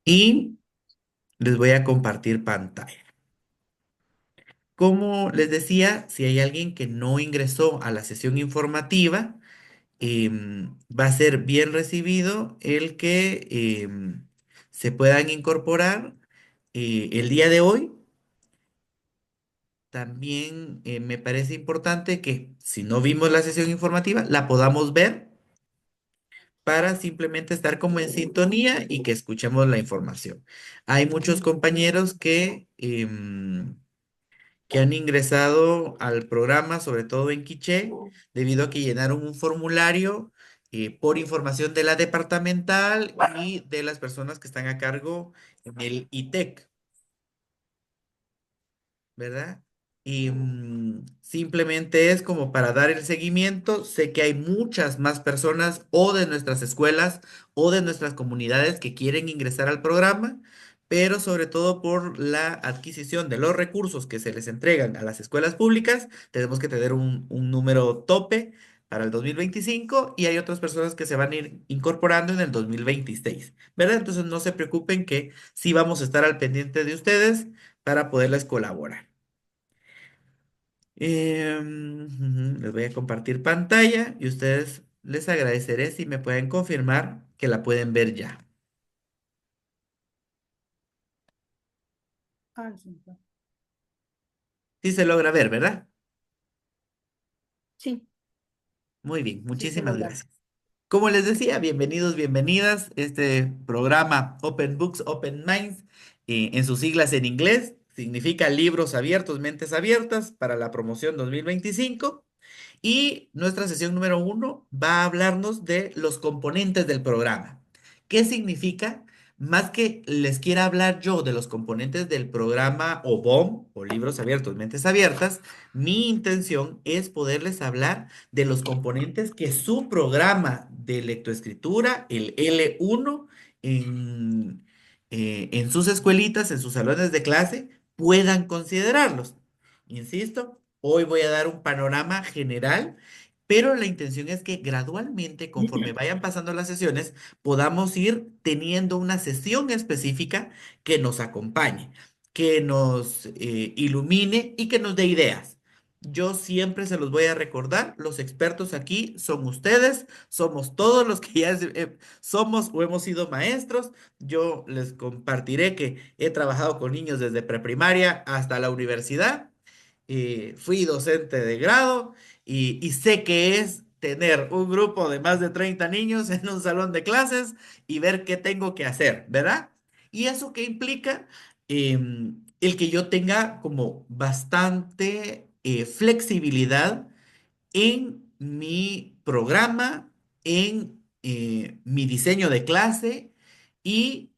Y les voy a compartir pantalla. Como les decía, si hay alguien que no ingresó a la sesión informativa, va a ser bien recibido el que se puedan incorporar el día de hoy. También me parece importante que si no vimos la sesión informativa, la podamos ver para simplemente estar como en sintonía y que escuchemos la información. Hay muchos compañeros que han ingresado al programa, sobre todo en Quiché, debido a que llenaron un formulario por información de la departamental y de las personas que están a cargo en el ITEC. ¿Verdad? Y simplemente es como para dar el seguimiento. Sé que hay muchas más personas o de nuestras escuelas o de nuestras comunidades que quieren ingresar al programa, pero sobre todo por la adquisición de los recursos que se les entregan a las escuelas públicas, tenemos que tener un número tope para el 2025 y hay otras personas que se van a ir incorporando en el 2026, ¿verdad? Entonces no se preocupen que sí vamos a estar al pendiente de ustedes para poderles colaborar. Les voy a compartir pantalla y ustedes les agradeceré si me pueden confirmar que la pueden ver ya. Ah, sí. Sí se logra ver, ¿verdad? Sí, Muy bien, sí se muchísimas logra. gracias. Como les decía, bienvenidos, bienvenidas. Este programa Open Books, Open Minds, en sus siglas en inglés, significa libros abiertos, mentes abiertas para la promoción 2025. Y nuestra sesión número uno va a hablarnos de los componentes del programa. ¿Qué significa? Más que les quiera hablar yo de los componentes del programa OBOM o Libros Abiertos, Mentes Abiertas, mi intención es poderles hablar de los componentes que su programa de lectoescritura, el L1, en sus escuelitas, en sus salones de clase, puedan considerarlos. Insisto, hoy voy a dar un panorama general, pero la intención es que gradualmente, conforme vayan pasando las sesiones, podamos ir teniendo una sesión específica que nos acompañe, que nos ilumine y que nos dé ideas. Yo siempre se los voy a recordar, los expertos aquí son ustedes, somos todos los que ya somos o hemos sido maestros. Yo les compartiré que he trabajado con niños desde preprimaria hasta la universidad. Fui docente de grado y sé que es tener un grupo de más de 30 niños en un salón de clases y ver qué tengo que hacer, ¿verdad? ¿Y eso qué implica? El que yo tenga como bastante flexibilidad en mi programa, en mi diseño de clase y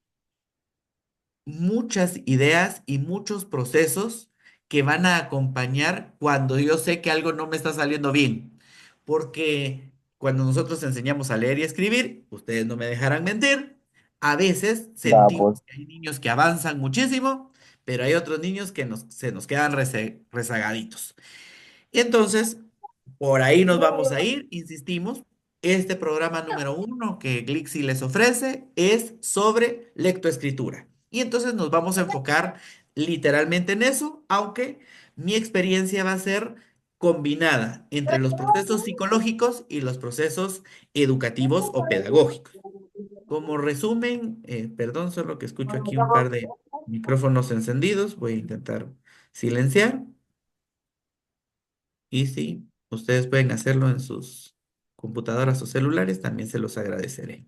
muchas ideas y muchos procesos que van a acompañar cuando yo sé que algo no me está saliendo bien. Porque cuando nosotros enseñamos a leer y escribir, ustedes no me dejarán mentir, a veces sentimos Vamos. que hay niños que avanzan muchísimo, pero hay otros niños que se nos quedan rezagaditos. Y entonces, por ahí nos vamos a ir, insistimos. Este programa número uno que Glixi les ofrece es sobre lectoescritura. Y entonces nos vamos a enfocar literalmente en eso, aunque mi experiencia va a ser combinada entre los procesos psicológicos y los procesos educativos o pedagógicos. Como resumen, perdón, solo que escucho aquí un par de micrófonos encendidos, voy a intentar silenciar. Y si ustedes pueden hacerlo en sus computadoras o celulares, también se los agradeceré.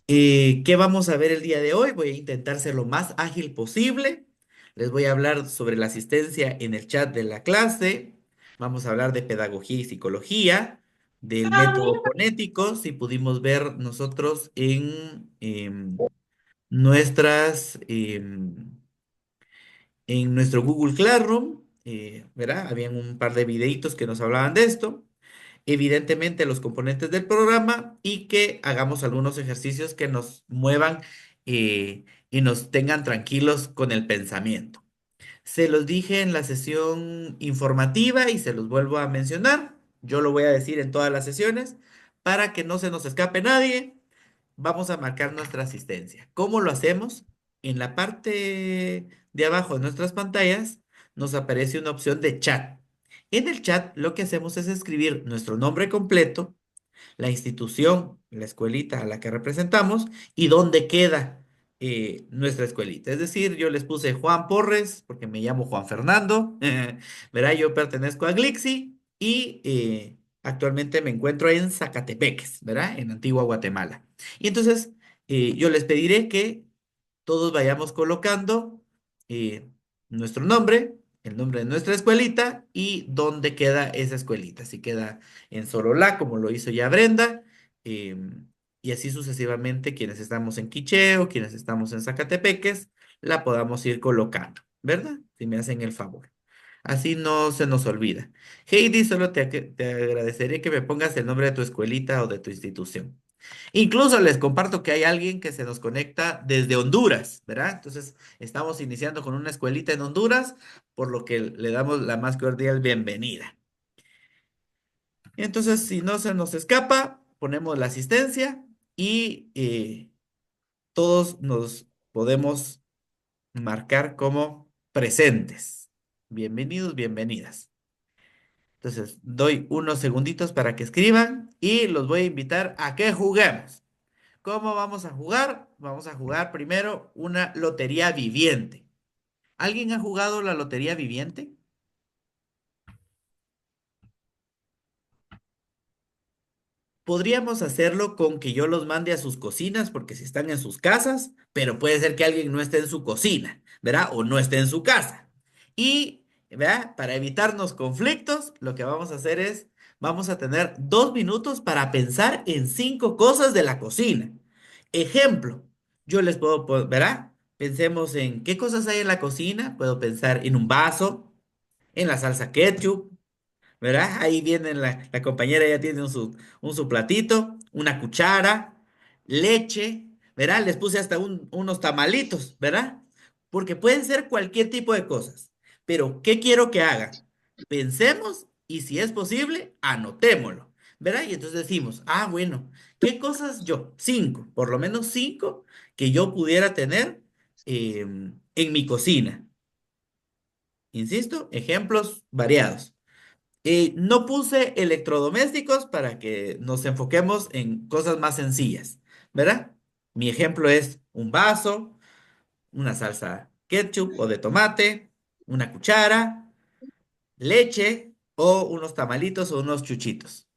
¿Qué vamos a ver el día de hoy? Voy a intentar ser lo más ágil posible. Les voy a hablar sobre la asistencia en el chat de la clase. Vamos a hablar de pedagogía y psicología, del método fonético, si pudimos ver nosotros nuestras, en nuestro Google Classroom, ¿verdad? Habían un par de videitos que nos hablaban de esto. Evidentemente los componentes del programa y que hagamos algunos ejercicios que nos muevan y nos tengan tranquilos con el pensamiento. Se los dije en la sesión informativa y se los vuelvo a mencionar. Yo lo voy a decir en todas las sesiones para que no se nos escape nadie. vamos a marcar nuestra asistencia. ¿Cómo lo hacemos? En la parte de abajo de nuestras pantallas nos aparece una opción de chat. En el chat lo que hacemos es escribir nuestro nombre completo, la institución, la escuelita a la que representamos y dónde queda nuestra escuelita. Es decir, yo les puse Juan Porres porque me llamo Juan Fernando, ¿verdad? Yo pertenezco a Glixi y actualmente me encuentro en Zacatepeques, ¿verdad? En Antigua Guatemala. Y entonces yo les pediré que todos vayamos colocando eh, nuestro nombre, el nombre de nuestra escuelita y dónde queda esa escuelita. Si queda en Sololá, como lo hizo ya Brenda, y así sucesivamente, quienes estamos en Quicheo, quienes estamos en Zacatepeques, la podamos ir colocando, ¿verdad? Si me hacen el favor. Así no se nos olvida. Heidi, solo te agradeceré que me pongas el nombre de tu escuelita o de tu institución. Incluso les comparto que hay alguien que se nos conecta desde Honduras, ¿verdad? Entonces, estamos iniciando con una escuelita en Honduras, por lo que le damos la más cordial bienvenida. Entonces, si no se nos escapa, ponemos la asistencia y todos nos podemos marcar como presentes. Bienvenidos, bienvenidas. Entonces, doy unos segunditos para que escriban y los voy a invitar a que juguemos. ¿Cómo vamos a jugar? Vamos a jugar primero una lotería viviente. ¿Alguien ha jugado la lotería viviente? Podríamos hacerlo con que yo los mande a sus cocinas, porque si están en sus casas, pero puede ser que alguien no esté en su cocina, ¿verdad? O no esté en su casa. Y, ¿verdad? Para evitarnos conflictos, lo que vamos a hacer es, vamos a tener 2 minutos para pensar en 5 cosas de la cocina. Ejemplo, yo les puedo, ¿verdad? Pensemos en qué cosas hay en la cocina. Puedo pensar en un vaso, en la salsa ketchup, ¿verdad? Ahí viene la compañera, ya tiene un su platito, una cuchara, leche, ¿verdad? Les puse hasta unos tamalitos, ¿verdad? Porque pueden ser cualquier tipo de cosas. Pero, ¿qué quiero que hagan? Pensemos y si es posible, anotémoslo, ¿verdad? Y entonces decimos, bueno, ¿qué cosas yo? 5, por lo menos 5 que yo pudiera tener en mi cocina. Insisto, ejemplos variados. No puse electrodomésticos para que nos enfoquemos en cosas más sencillas, ¿verdad? Mi ejemplo es un vaso, una salsa ketchup o de tomate, una cuchara, leche o unos tamalitos o unos chuchitos.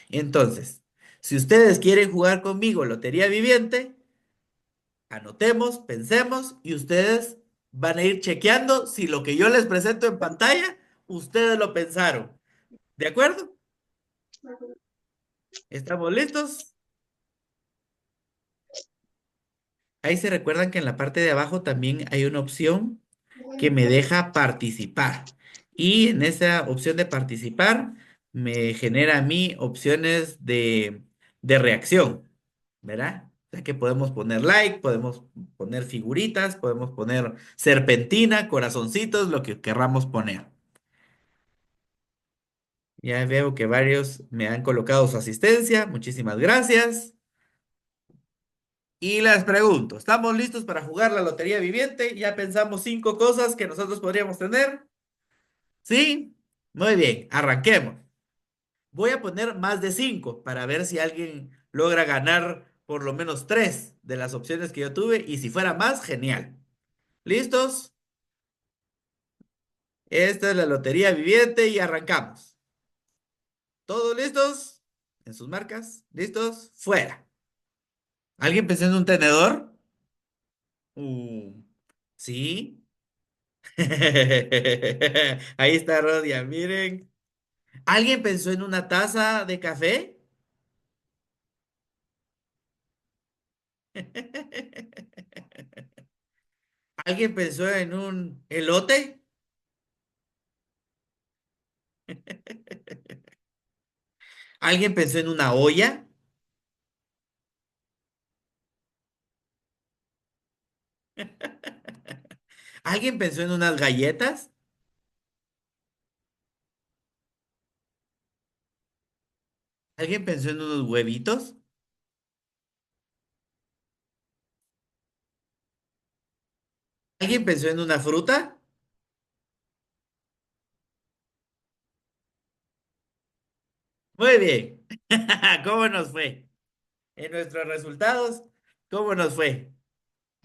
Entonces, si ustedes quieren jugar conmigo Lotería Viviente, anotemos, pensemos y ustedes van a ir chequeando si lo que yo les presento en pantalla, ustedes lo pensaron. ¿De acuerdo? ¿Estamos listos? Ahí se recuerdan que en la parte de abajo también hay una opción que me deja participar. Y en esa opción de participar me genera a mí opciones de reacción, ¿verdad? O sea que podemos poner like, podemos poner figuritas, podemos poner serpentina, corazoncitos, lo que querramos poner. Ya veo que varios me han colocado su asistencia. Muchísimas gracias. Y les pregunto, ¿estamos listos para jugar la lotería viviente? Ya pensamos 5 cosas que nosotros podríamos tener. ¿Sí? Muy bien, arranquemos. Voy a poner más de 5 para ver si alguien logra ganar por lo menos 3 de las opciones que yo tuve y si fuera más, genial. ¿Listos? Esta es la lotería viviente y arrancamos. ¿Todos listos? ¿En sus marcas? ¿Listos? Fuera. ¿Alguien pensó en un tenedor? Uh, ¿Sí? Ahí está Rodia, miren. ¿Alguien pensó en una taza de café? ¿Alguien pensó en un elote? ¿Alguien pensó en una olla? ¿Alguien pensó en unas galletas? ¿Alguien pensó en unos huevitos? ¿Alguien pensó en una fruta? Muy bien. ¿Cómo nos fue? En nuestros resultados, ¿cómo nos fue?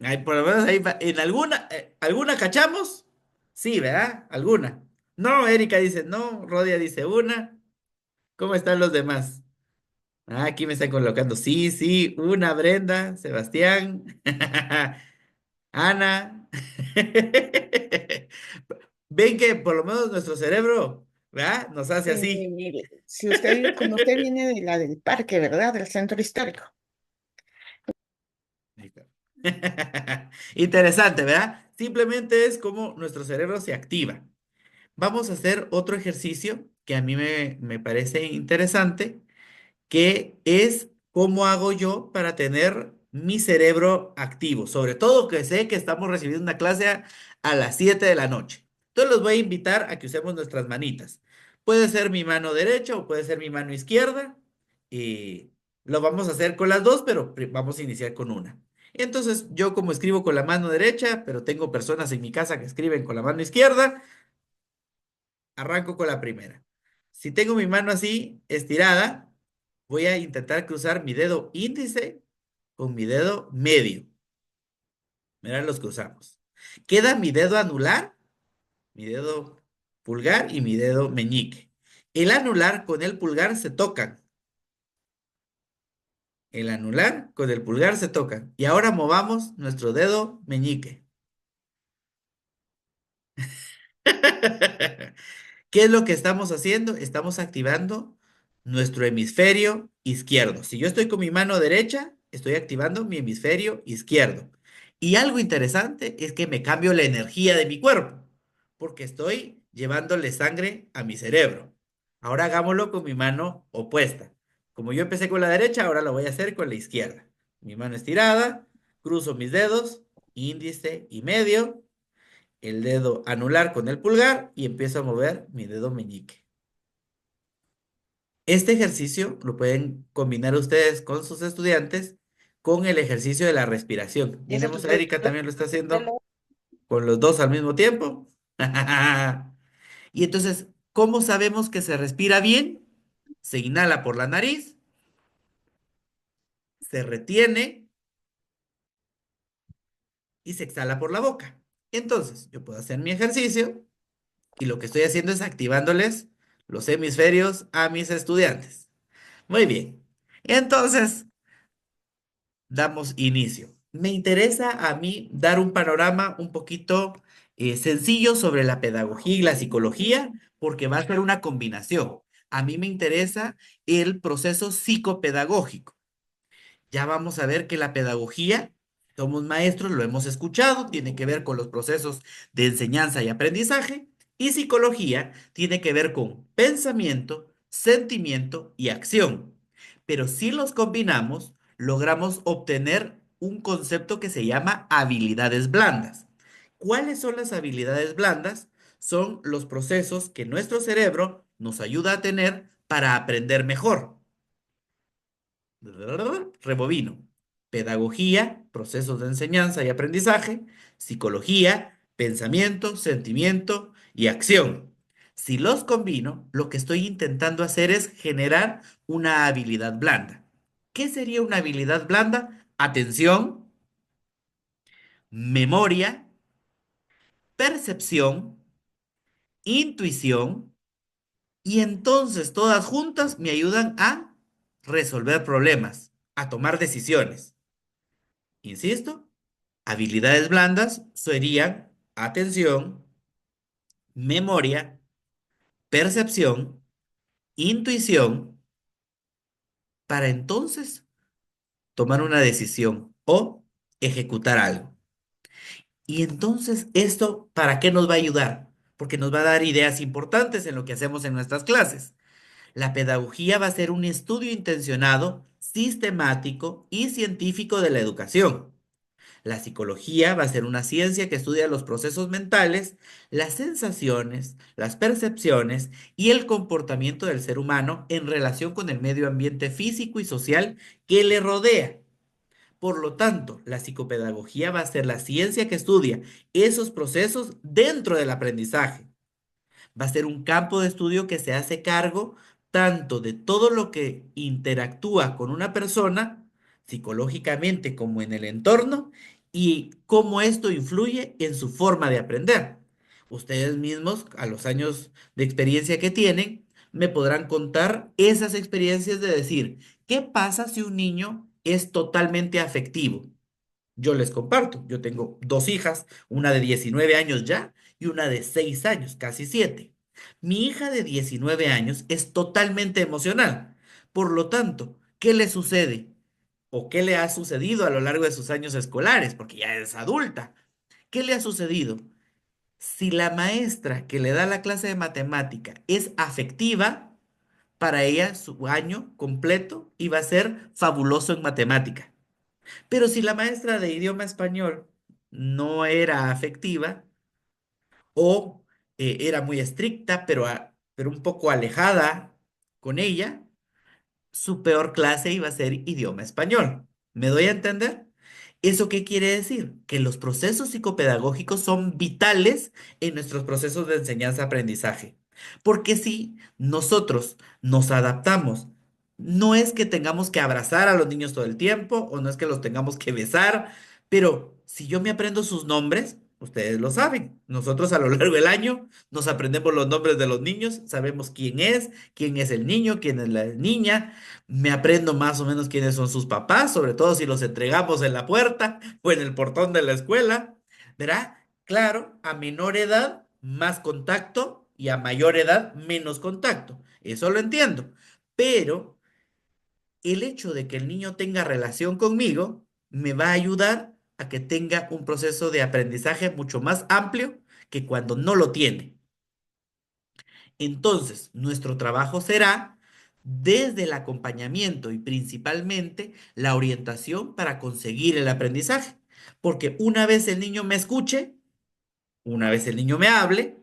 Ay, por lo menos ahí, en alguna cachamos. Sí, ¿verdad? Alguna. No, Erika dice no, Rodia dice una. ¿Cómo están los demás? Ah, aquí me están colocando. Sí, sí, una, Brenda, Sebastián, Ana. Ven que por lo menos nuestro cerebro, ¿verdad? Nos hace así. Si usted, como usted viene de la del parque, ¿verdad? Del centro histórico. Ahí está. Interesante, ¿verdad? Simplemente es como nuestro cerebro se activa. Vamos a hacer otro ejercicio que a mí me parece interesante, que es cómo hago yo para tener mi cerebro activo. Sobre todo que sé que estamos recibiendo una clase a las 7 de la noche. Entonces los voy a invitar a que usemos nuestras manitas. Puede ser mi mano derecha o puede ser mi mano izquierda. Y lo vamos a hacer con las dos, pero vamos a iniciar con una. Entonces yo como escribo con la mano derecha, pero tengo personas en mi casa que escriben con la mano izquierda, arranco con la primera. Si tengo mi mano así estirada, voy a intentar cruzar mi dedo índice con mi dedo medio. Mirad los cruzamos. Queda mi dedo anular, mi dedo pulgar y mi dedo meñique. El anular con el pulgar se tocan. El anular con el pulgar se tocan. Y ahora movamos nuestro dedo meñique. ¿Qué es lo que estamos haciendo? Estamos activando nuestro hemisferio izquierdo. Si yo estoy con mi mano derecha, estoy activando mi hemisferio izquierdo. Y algo interesante es que me cambio la energía de mi cuerpo, porque estoy llevándole sangre a mi cerebro. Ahora hagámoslo con mi mano opuesta. Como yo empecé con la derecha, ahora lo voy a hacer con la izquierda. Mi mano estirada, cruzo mis dedos, índice y medio, el dedo anular con el pulgar y empiezo a mover mi dedo meñique. Este ejercicio lo pueden combinar ustedes con sus estudiantes con el ejercicio de la respiración. Y eso Miremos a Erika también lo está te haciendo lo- con los dos al mismo tiempo. Y entonces, ¿cómo sabemos que se respira bien? Se inhala por la nariz, se retiene y se exhala por la boca. Entonces, yo puedo hacer mi ejercicio y lo que estoy haciendo es activándoles los hemisferios a mis estudiantes. Muy bien. Entonces, damos inicio. Me interesa a mí dar un panorama un poquito sencillo sobre la pedagogía y la psicología, porque va a ser una combinación. A mí me interesa el proceso psicopedagógico. Ya vamos a ver que la pedagogía, somos maestros, lo hemos escuchado, tiene que ver con los procesos de enseñanza y aprendizaje, y psicología tiene que ver con pensamiento, sentimiento y acción. Pero si los combinamos, logramos obtener un concepto que se llama habilidades blandas. ¿Cuáles son las habilidades blandas? Son los procesos que nuestro cerebro nos ayuda a tener para aprender mejor. Rebobino. Pedagogía, procesos de enseñanza y aprendizaje. Psicología, pensamiento, sentimiento y acción. Si los combino, lo que estoy intentando hacer es generar una habilidad blanda. ¿Qué sería una habilidad blanda? Atención, memoria, percepción, intuición y entonces todas juntas me ayudan a resolver problemas, a tomar decisiones. Insisto, habilidades blandas serían atención, memoria, percepción, intuición, para entonces tomar una decisión o ejecutar algo. Y entonces, ¿esto para qué nos va a ayudar? Porque nos va a dar ideas importantes en lo que hacemos en nuestras clases. La pedagogía va a ser un estudio intencionado, sistemático y científico de la educación. La psicología va a ser una ciencia que estudia los procesos mentales, las sensaciones, las percepciones y el comportamiento del ser humano en relación con el medio ambiente físico y social que le rodea. Por lo tanto, la psicopedagogía va a ser la ciencia que estudia esos procesos dentro del aprendizaje. Va a ser un campo de estudio que se hace cargo tanto de todo lo que interactúa con una persona, psicológicamente como en el entorno, y cómo esto influye en su forma de aprender. Ustedes mismos, a los años de experiencia que tienen, me podrán contar esas experiencias de decir, ¿qué pasa si un niño es totalmente afectivo? Yo les comparto, yo tengo dos hijas, una de 19 años ya y una de 6 años, casi 7. Mi hija de 19 años es totalmente emocional. Por lo tanto, ¿qué le sucede? ¿O qué le ha sucedido a lo largo de sus años escolares? Porque ya es adulta. ¿Qué le ha sucedido? Si la maestra que le da la clase de matemática es afectiva, para ella su año completo iba a ser fabuloso en matemática. Pero si la maestra de idioma español no era afectiva o era muy estricta, pero un poco alejada con ella, su peor clase iba a ser idioma español. ¿Me doy a entender? ¿Eso qué quiere decir? Que los procesos psicopedagógicos son vitales en nuestros procesos de enseñanza-aprendizaje. Porque si nosotros nos adaptamos, no es que tengamos que abrazar a los niños todo el tiempo o no es que los tengamos que besar, pero si yo me aprendo sus nombres, ustedes lo saben. Nosotros a lo largo del año nos aprendemos los nombres de los niños, sabemos quién es el niño, quién es la niña. Me aprendo más o menos quiénes son sus papás, sobre todo si los entregamos en la puerta o en el portón de la escuela. ¿Verá? Claro, a menor edad, más contacto y a mayor edad, menos contacto. Eso lo entiendo. Pero el hecho de que el niño tenga relación conmigo me va a ayudar a que tenga un proceso de aprendizaje mucho más amplio que cuando no lo tiene. Entonces, nuestro trabajo será desde el acompañamiento y principalmente la orientación para conseguir el aprendizaje. Porque una vez el niño me escuche, una vez el niño me hable,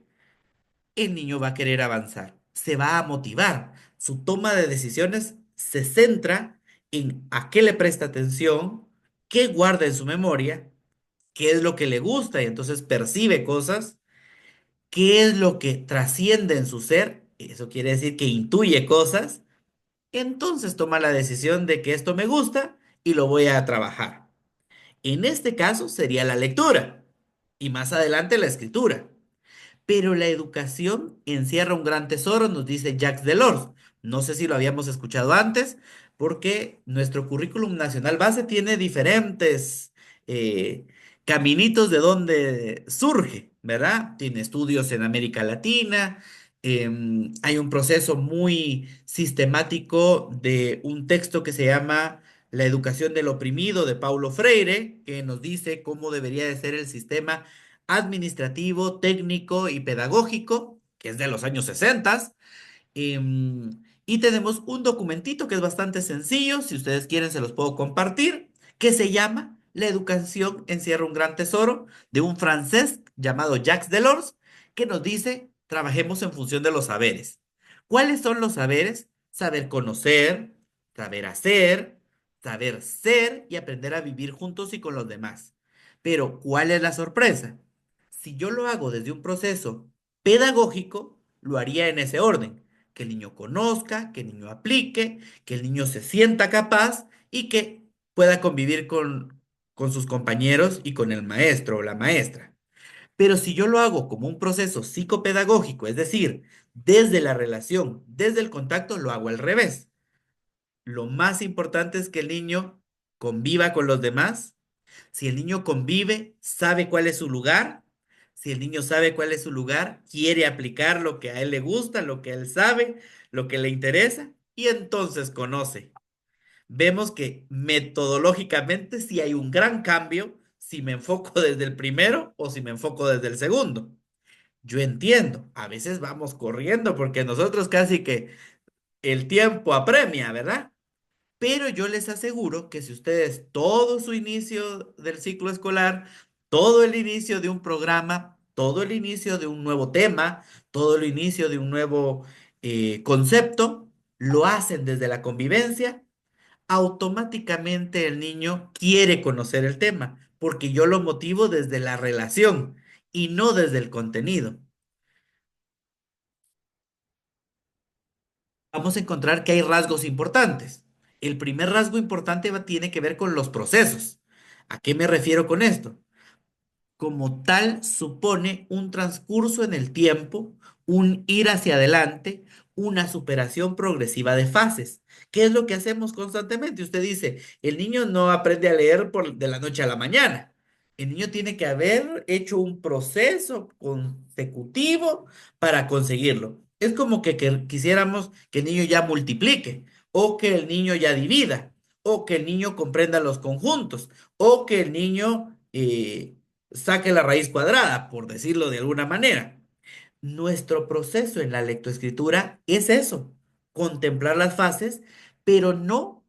el niño va a querer avanzar, se va a motivar. Su toma de decisiones se centra en a qué le presta atención, qué guarda en su memoria, qué es lo que le gusta y entonces percibe cosas, qué es lo que trasciende en su ser, eso quiere decir que intuye cosas, entonces toma la decisión de que esto me gusta y lo voy a trabajar. En este caso sería la lectura y más adelante la escritura. Pero la educación encierra un gran tesoro, nos dice Jacques Delors. No sé si lo habíamos escuchado antes, porque nuestro currículum nacional base tiene diferentes eh, caminitos de donde surge, ¿verdad? Tiene estudios en América Latina, hay un proceso muy sistemático de un texto que se llama La educación del oprimido de Paulo Freire, que nos dice cómo debería de ser el sistema administrativo, técnico y pedagógico, que es de los años 60. Y tenemos un documentito que es bastante sencillo, si ustedes quieren se los puedo compartir, que se llama La educación encierra un gran tesoro, de un francés llamado Jacques Delors, que nos dice, trabajemos en función de los saberes. ¿Cuáles son los saberes? Saber conocer, saber hacer, saber ser y aprender a vivir juntos y con los demás. Pero, ¿cuál es la sorpresa? Si yo lo hago desde un proceso pedagógico, lo haría en ese orden: que el niño conozca, que el niño aplique, que el niño se sienta capaz y que pueda convivir con sus compañeros y con el maestro o la maestra. Pero si yo lo hago como un proceso psicopedagógico, es decir, desde la relación, desde el contacto, lo hago al revés. Lo más importante es que el niño conviva con los demás. Si el niño convive, sabe cuál es su lugar. Si el niño sabe cuál es su lugar, quiere aplicar lo que a él le gusta, lo que él sabe, lo que le interesa, y entonces conoce. Vemos que metodológicamente sí hay un gran cambio si me enfoco desde el primero o si me enfoco desde el segundo. Yo entiendo, a veces vamos corriendo porque nosotros casi que el tiempo apremia, ¿verdad? Pero yo les aseguro que si ustedes todo su inicio del ciclo escolar, todo el inicio de un programa, todo el inicio de un nuevo tema, todo el inicio de un nuevo concepto, lo hacen desde la convivencia, automáticamente el niño quiere conocer el tema, porque yo lo motivo desde la relación y no desde el contenido. Vamos a encontrar que hay rasgos importantes. El primer rasgo importante tiene que ver con los procesos. ¿A qué me refiero con esto? Como tal supone un transcurso en el tiempo, un ir hacia adelante, una superación progresiva de fases. ¿Qué es lo que hacemos constantemente? Usted dice, el niño no aprende a leer de la noche a la mañana. El niño tiene que haber hecho un proceso consecutivo para conseguirlo. Es como que quisiéramos que el niño ya multiplique, o que el niño ya divida, o que el niño comprenda los conjuntos, o que el niño saque la raíz cuadrada, por decirlo de alguna manera. Nuestro proceso en la lectoescritura es eso, contemplar las fases, pero no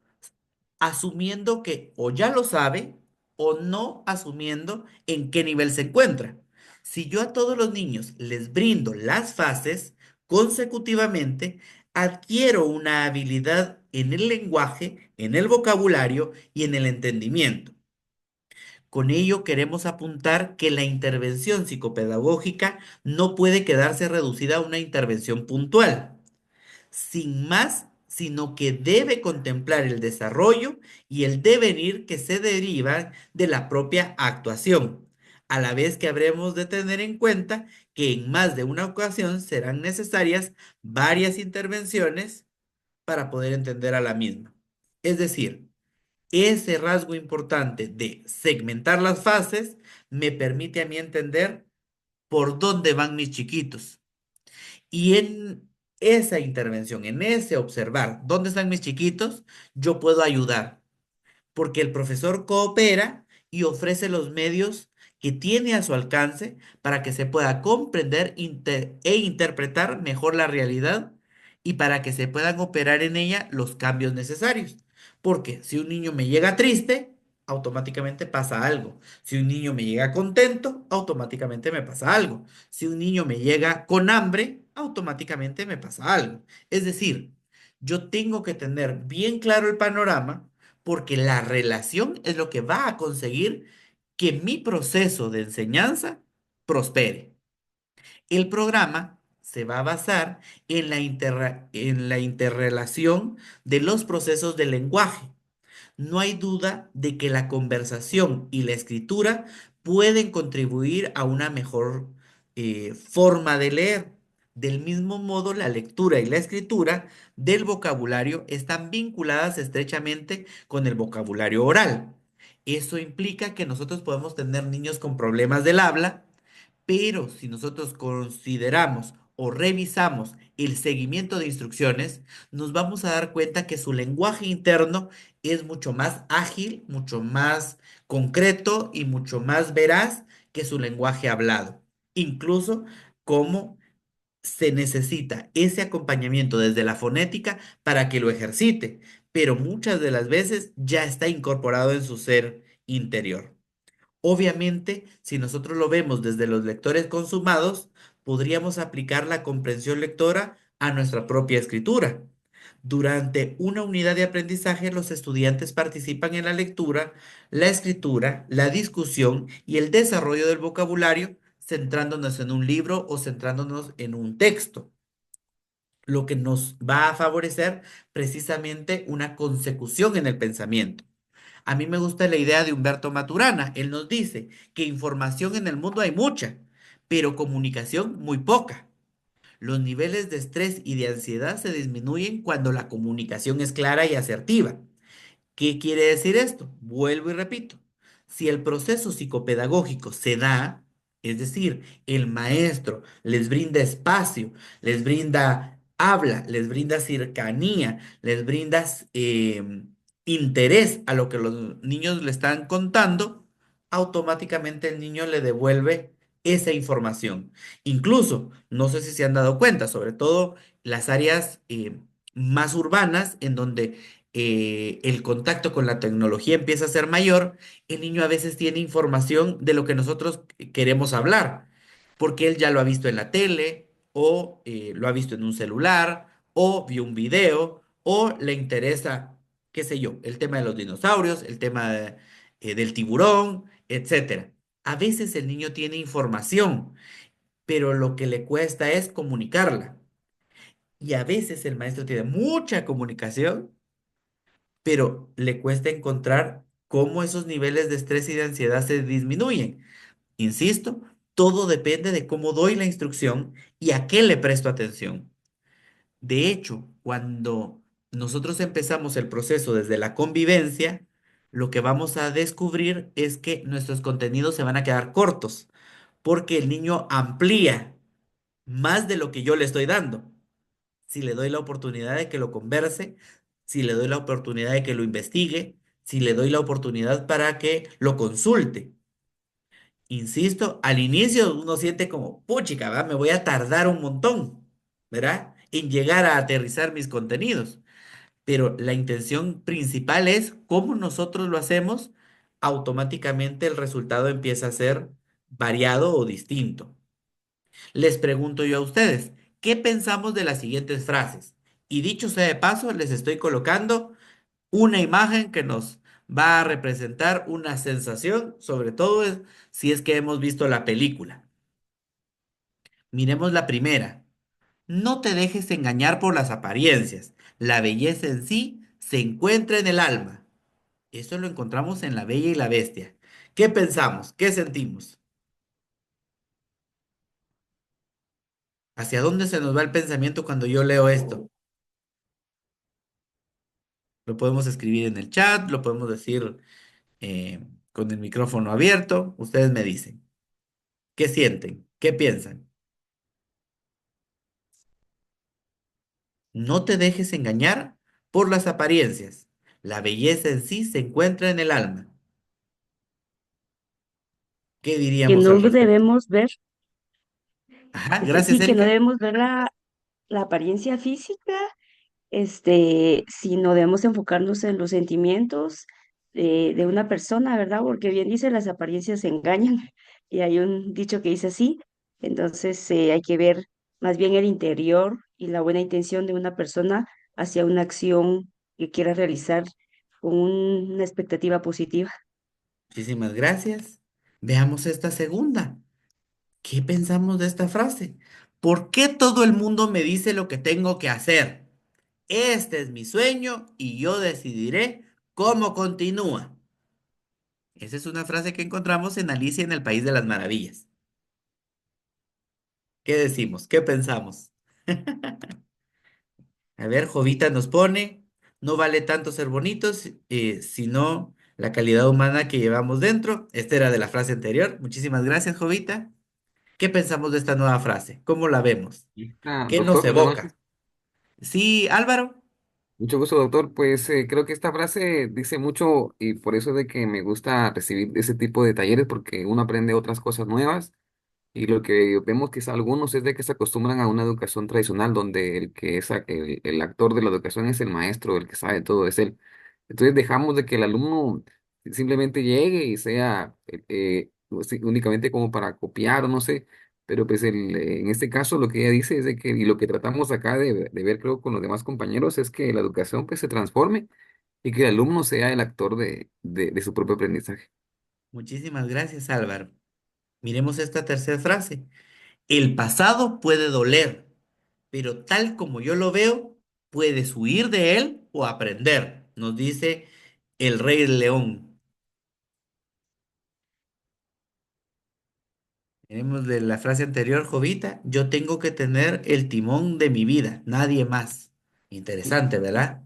asumiendo que o ya lo sabe o no asumiendo en qué nivel se encuentra. Si yo a todos los niños les brindo las fases consecutivamente, adquiero una habilidad en el lenguaje, en el vocabulario y en el entendimiento. Con ello queremos apuntar que la intervención psicopedagógica no puede quedarse reducida a una intervención puntual, sin más, sino que debe contemplar el desarrollo y el devenir que se derivan de la propia actuación, a la vez que habremos de tener en cuenta que en más de una ocasión serán necesarias varias intervenciones para poder entender a la misma. Es decir, ese rasgo importante de segmentar las fases me permite a mí entender por dónde van mis chiquitos. Y en esa intervención, en ese observar dónde están mis chiquitos, yo puedo ayudar porque el profesor coopera y ofrece los medios que tiene a su alcance para que se pueda comprender e interpretar mejor la realidad y para que se puedan operar en ella los cambios necesarios. Porque si un niño me llega triste, automáticamente pasa algo. Si un niño me llega contento, automáticamente me pasa algo. Si un niño me llega con hambre, automáticamente me pasa algo. Es decir, yo tengo que tener bien claro el panorama porque la relación es lo que va a conseguir que mi proceso de enseñanza prospere. El programa se va a basar en la interrelación de los procesos del lenguaje. No hay duda de que la conversación y la escritura pueden contribuir a una mejor forma de leer. Del mismo modo, la lectura y la escritura del vocabulario están vinculadas estrechamente con el vocabulario oral. Eso implica que nosotros podemos tener niños con problemas del habla, pero si nosotros consideramos o revisamos el seguimiento de instrucciones, nos vamos a dar cuenta que su lenguaje interno es mucho más ágil, mucho más concreto y mucho más veraz que su lenguaje hablado. Incluso como se necesita ese acompañamiento desde la fonética para que lo ejercite, pero muchas de las veces ya está incorporado en su ser interior. Obviamente, si nosotros lo vemos desde los lectores consumados, podríamos aplicar la comprensión lectora a nuestra propia escritura. Durante una unidad de aprendizaje, los estudiantes participan en la lectura, la escritura, la discusión y el desarrollo del vocabulario, centrándonos en un libro o centrándonos en un texto, lo que nos va a favorecer precisamente una consecución en el pensamiento. A mí me gusta la idea de Humberto Maturana. Él nos dice que información en el mundo hay mucha, pero comunicación muy poca. Los niveles de estrés y de ansiedad se disminuyen cuando la comunicación es clara y asertiva. ¿Qué quiere decir esto? Vuelvo y repito. Si el proceso psicopedagógico se da, es decir, el maestro les brinda espacio, les brinda habla, les brinda cercanía, les brinda interés a lo que los niños le están contando, automáticamente el niño le devuelve esa información. Incluso, no sé si se han dado cuenta, sobre todo las áreas más urbanas en donde el contacto con la tecnología empieza a ser mayor, el niño a veces tiene información de lo que nosotros queremos hablar, porque él ya lo ha visto en la tele, o lo ha visto en un celular, o vio un video, o le interesa qué sé yo, el tema de los dinosaurios, el tema del tiburón, etcétera. A veces el niño tiene información, pero lo que le cuesta es comunicarla. Y a veces el maestro tiene mucha comunicación, pero le cuesta encontrar cómo esos niveles de estrés y de ansiedad se disminuyen. Insisto, todo depende de cómo doy la instrucción y a qué le presto atención. De hecho, cuando nosotros empezamos el proceso desde la convivencia, lo que vamos a descubrir es que nuestros contenidos se van a quedar cortos, porque el niño amplía más de lo que yo le estoy dando. Si le doy la oportunidad de que lo converse, si le doy la oportunidad de que lo investigue, si le doy la oportunidad para que lo consulte. Insisto, al inicio uno siente como, puchica, ¿verdad? Me voy a tardar un montón, ¿verdad? En llegar a aterrizar mis contenidos. Pero la intención principal es cómo nosotros lo hacemos, automáticamente el resultado empieza a ser variado o distinto. Les pregunto yo a ustedes, ¿qué pensamos de las siguientes frases? Y dicho sea de paso, les estoy colocando una imagen que nos va a representar una sensación, sobre todo si es que hemos visto la película. Miremos la primera. No te dejes engañar por las apariencias. La belleza en sí se encuentra en el alma. Eso lo encontramos en La Bella y la Bestia. ¿Qué pensamos? ¿Qué sentimos? ¿Hacia dónde se nos va el pensamiento cuando yo leo esto? Lo podemos escribir en el chat, lo podemos decir con el micrófono abierto. Ustedes me dicen. ¿Qué sienten? ¿Qué piensan? No te dejes engañar por las apariencias. La belleza en sí se encuentra en el alma. ¿Qué Que diríamos no al respecto? debemos ver, Ajá, gracias, sí, que no Erika. debemos ver la apariencia física, sino debemos enfocarnos en los sentimientos de una persona, ¿verdad? Porque bien dice, las apariencias engañan, y hay un dicho que dice así, entonces hay que ver más bien el interior y la buena intención de una persona hacia una acción que quiera realizar con una expectativa positiva. Muchísimas gracias. Veamos esta segunda. ¿Qué pensamos de esta frase? ¿Por qué todo el mundo me dice lo que tengo que hacer? Este es mi sueño y yo decidiré cómo continúa. Esa es una frase que encontramos en Alicia en el País de las Maravillas. ¿Qué decimos? ¿Qué pensamos? A ver, Jovita nos pone, no vale tanto ser bonitos, sino la calidad humana que llevamos dentro. Esta era de la frase anterior. Muchísimas gracias, Jovita. ¿Qué pensamos de esta nueva frase? ¿Cómo la vemos? ¿Qué nos Doctor, buenas noches. evoca? Sí, Álvaro. Mucho gusto, doctor. Pues creo que esta frase dice mucho y por eso es de que me gusta recibir ese tipo de talleres porque uno aprende otras cosas nuevas y lo que vemos quizá algunos es de que se acostumbran a una educación tradicional donde el que es el actor de la educación es el maestro, el que sabe todo es él. Entonces dejamos de que el alumno simplemente llegue y sea únicamente como para copiar o no sé, pero pues en este caso lo que ella dice es de que, y lo que tratamos acá de ver creo con los demás compañeros es que la educación pues se transforme y que el alumno sea el actor de su propio aprendizaje. Muchísimas gracias, Álvaro. Miremos esta tercera frase. El pasado puede doler, pero tal como yo lo veo, puedes huir de él o aprender, nos dice el Rey León. Tenemos de la frase anterior, Jovita, yo tengo que tener el timón de mi vida, nadie más. Interesante, ¿verdad?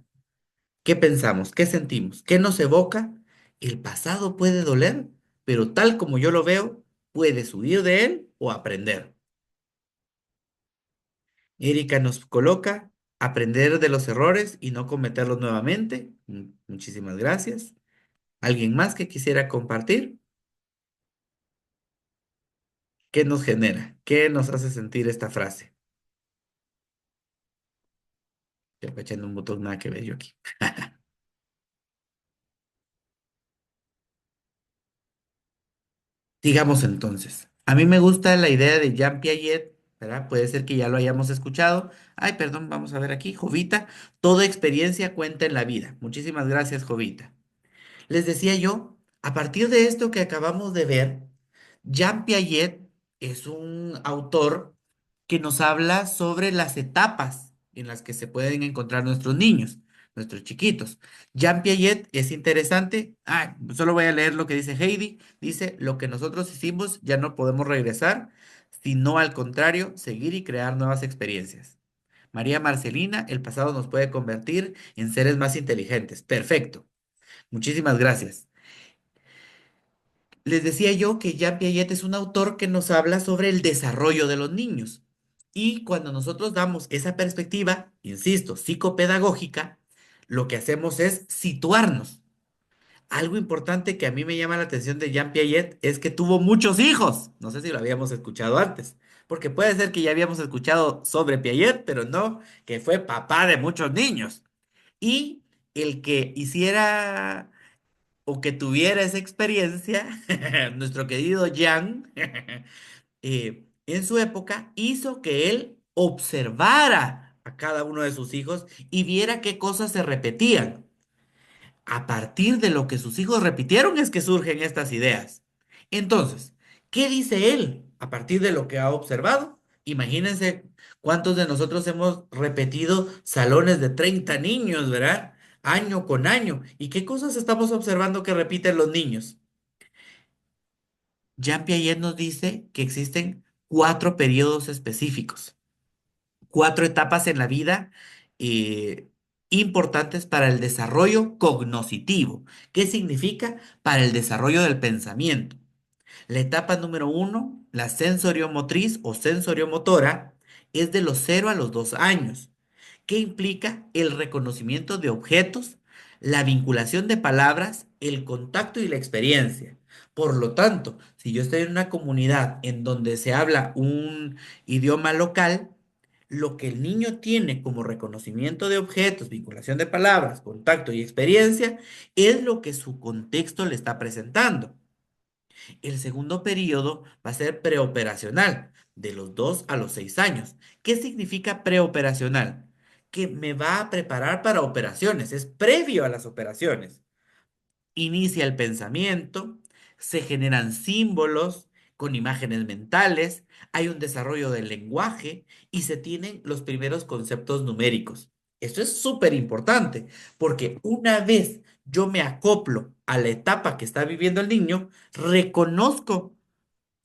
¿Qué pensamos? ¿Qué sentimos? ¿Qué nos evoca? El pasado puede doler, pero tal como yo lo veo, puedes huir de él o aprender. Erika nos coloca aprender de los errores y no cometerlos nuevamente. Muchísimas gracias. ¿Alguien más que quisiera compartir? ¿Qué nos genera? ¿Qué nos hace sentir esta frase? Estoy apachando un botón, nada que ver yo aquí. Digamos entonces, a mí me gusta la idea de Jean Piaget ¿verdad? Puede ser que ya lo hayamos escuchado. Ay, perdón, vamos a ver aquí. Jovita, toda experiencia cuenta en la vida. Muchísimas gracias, Jovita. Les decía yo, a partir de esto que acabamos de ver, Jean Piaget es un autor que nos habla sobre las etapas en las que se pueden encontrar nuestros niños, nuestros chiquitos. Jean Piaget es interesante. Ah, solo voy a leer lo que dice Heidi. Dice, lo que nosotros hicimos ya no podemos regresar, sino al contrario, seguir y crear nuevas experiencias. María Marcelina, el pasado nos puede convertir en seres más inteligentes. Perfecto. Muchísimas gracias. Les decía yo que Jean Piaget es un autor que nos habla sobre el desarrollo de los niños. Y cuando nosotros damos esa perspectiva, insisto, psicopedagógica, lo que hacemos es situarnos. Algo importante que a mí me llama la atención de Jean Piaget es que tuvo muchos hijos. No sé si lo habíamos escuchado antes, porque puede ser que ya habíamos escuchado sobre Piaget, pero no que fue papá de muchos niños. Y el que hiciera o que tuviera esa experiencia, nuestro querido Jan, en su época, hizo que él observara a cada uno de sus hijos y viera qué cosas se repetían. A partir de lo que sus hijos repitieron es que surgen estas ideas. Entonces, ¿qué dice él a partir de lo que ha observado? Imagínense cuántos de nosotros hemos repetido salones de 30 niños, ¿verdad? Año con año. ¿Y qué cosas estamos observando que repiten los niños? Jean Piaget nos dice que existen 4 periodos específicos, 4 etapas en la vida eh, importantes para el desarrollo cognoscitivo. ¿Qué significa? Para el desarrollo del pensamiento. La etapa número 1, la sensoriomotriz o sensoriomotora, es de los 0 a los 2 años, que implica el reconocimiento de objetos, la vinculación de palabras, el contacto y la experiencia. Por lo tanto, si yo estoy en una comunidad en donde se habla un idioma local, lo que el niño tiene como reconocimiento de objetos, vinculación de palabras, contacto y experiencia, es lo que su contexto le está presentando. El segundo periodo va a ser preoperacional, de los 2 a los 6 años. ¿Qué significa preoperacional? Que me va a preparar para operaciones, es previo a las operaciones. Inicia el pensamiento, se generan símbolos con imágenes mentales, hay un desarrollo del lenguaje y se tienen los primeros conceptos numéricos. Esto es súper importante porque una vez yo me acoplo a la etapa que está viviendo el niño, reconozco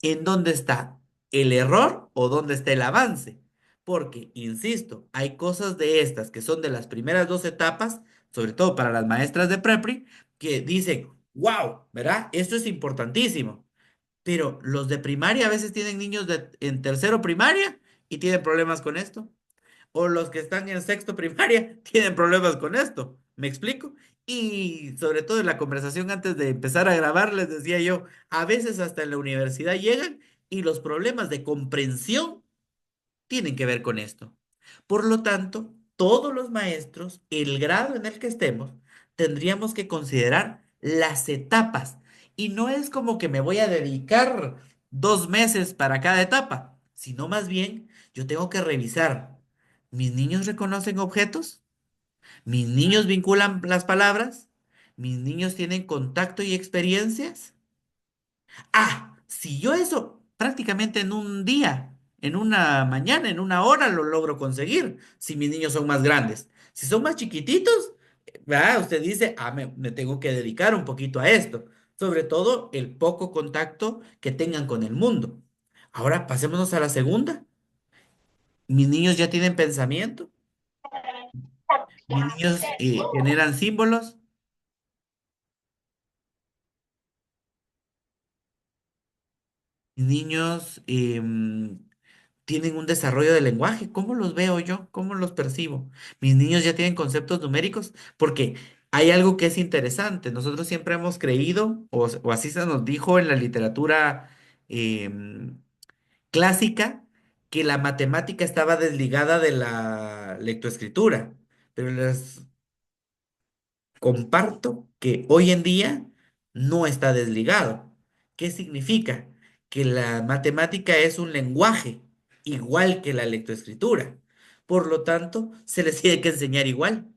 en dónde está el error o dónde está el avance. Porque, insisto, hay cosas de estas que son de las primeras 2 etapas, sobre todo para las maestras de prepri, que dicen, wow, ¿verdad? Esto es importantísimo. Pero los de primaria a veces tienen niños en tercero primaria y tienen problemas con esto o los que están en sexto primaria tienen problemas con esto. ¿Me explico? Y sobre todo en la conversación antes de empezar a grabar, les decía yo, a veces hasta en la universidad llegan y los problemas de comprensión tienen que ver con esto. Por lo tanto, todos los maestros, el grado en el que estemos, tendríamos que considerar las etapas. Y no es como que me voy a dedicar 2 meses para cada etapa, sino más bien yo tengo que revisar. ¿Mis niños reconocen objetos? ¿Mis niños vinculan las palabras? ¿Mis niños tienen contacto y experiencias? Ah, si yo eso prácticamente en un día, en una mañana, en una hora lo logro conseguir, si mis niños son más grandes. Si son más chiquititos, usted dice, me tengo que dedicar un poquito a esto. Sobre todo el poco contacto que tengan con el mundo. Ahora pasémonos a la segunda. Mis niños ya tienen pensamiento. Mis niños generan símbolos. Mis niños tienen un desarrollo de lenguaje. ¿Cómo los veo yo? ¿Cómo los percibo? Mis niños ya tienen conceptos numéricos porque hay algo que es interesante. Nosotros siempre hemos creído, o así se nos dijo en la literatura em, clásica, que la matemática estaba desligada de la lectoescritura. Pero les comparto que hoy en día no está desligado. ¿Qué significa? Que la matemática es un lenguaje igual que la lectoescritura. Por lo tanto, se les tiene que enseñar igual.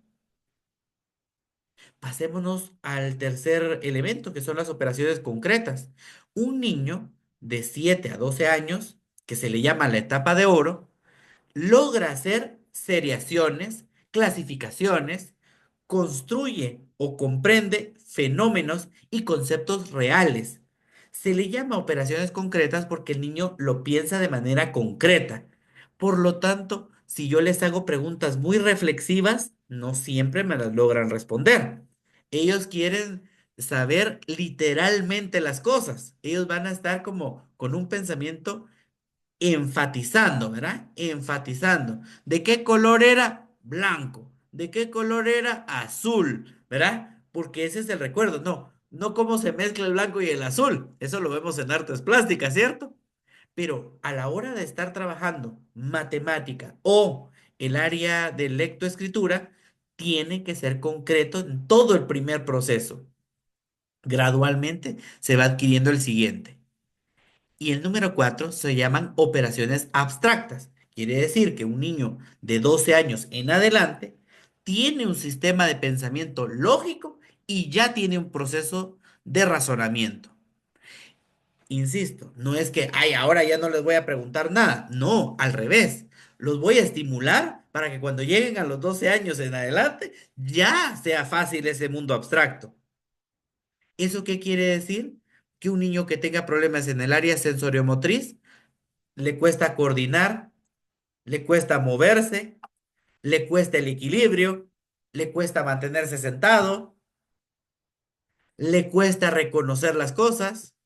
Pasémonos al tercer elemento, que son las operaciones concretas. Un niño de 7 a 12 años, que se le llama la etapa de oro, logra hacer seriaciones, clasificaciones, construye o comprende fenómenos y conceptos reales. Se le llama operaciones concretas porque el niño lo piensa de manera concreta. Por lo tanto, si yo les hago preguntas muy reflexivas, no siempre me las logran responder. Ellos quieren saber literalmente las cosas. Ellos van a estar como con un pensamiento enfatizando, ¿verdad? Enfatizando. ¿De qué color era? Blanco. ¿De qué color era? Azul, ¿verdad? Porque ese es el recuerdo. No, no cómo se mezcla el blanco y el azul. Eso lo vemos en artes plásticas, ¿cierto? Pero a la hora de estar trabajando matemática o el área de lectoescritura, tiene que ser concreto en todo el primer proceso. Gradualmente se va adquiriendo el siguiente. Y el número 4 se llaman operaciones abstractas. Quiere decir que un niño de 12 años en adelante tiene un sistema de pensamiento lógico y ya tiene un proceso de razonamiento. Insisto, no es que, ay, ahora ya no les voy a preguntar nada. No, al revés. Los voy a estimular para que cuando lleguen a los 12 años en adelante ya sea fácil ese mundo abstracto. ¿Eso qué quiere decir? Que un niño que tenga problemas en el área sensoriomotriz le cuesta coordinar, le cuesta moverse, le cuesta el equilibrio, le cuesta mantenerse sentado, le cuesta reconocer las cosas.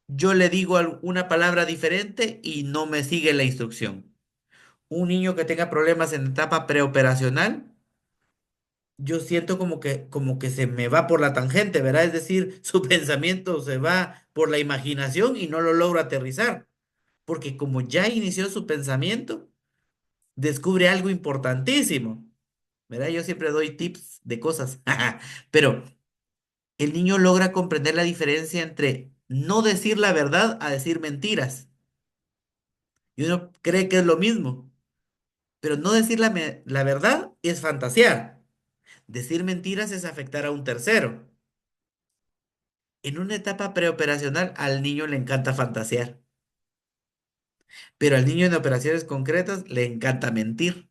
Yo le digo una palabra diferente y no me sigue la instrucción. Un niño que tenga problemas en etapa preoperacional, yo siento como que se me va por la tangente, ¿verdad? Es decir, su pensamiento se va por la imaginación y no lo logro aterrizar, porque como ya inició su pensamiento, descubre algo importantísimo, ¿verdad? Yo siempre doy tips de cosas, pero el niño logra comprender la diferencia entre no decir la verdad a decir mentiras. Y uno cree que es lo mismo, pero no decir la verdad es fantasear. Decir mentiras es afectar a un tercero. En una etapa preoperacional al niño le encanta fantasear, pero al niño en operaciones concretas le encanta mentir.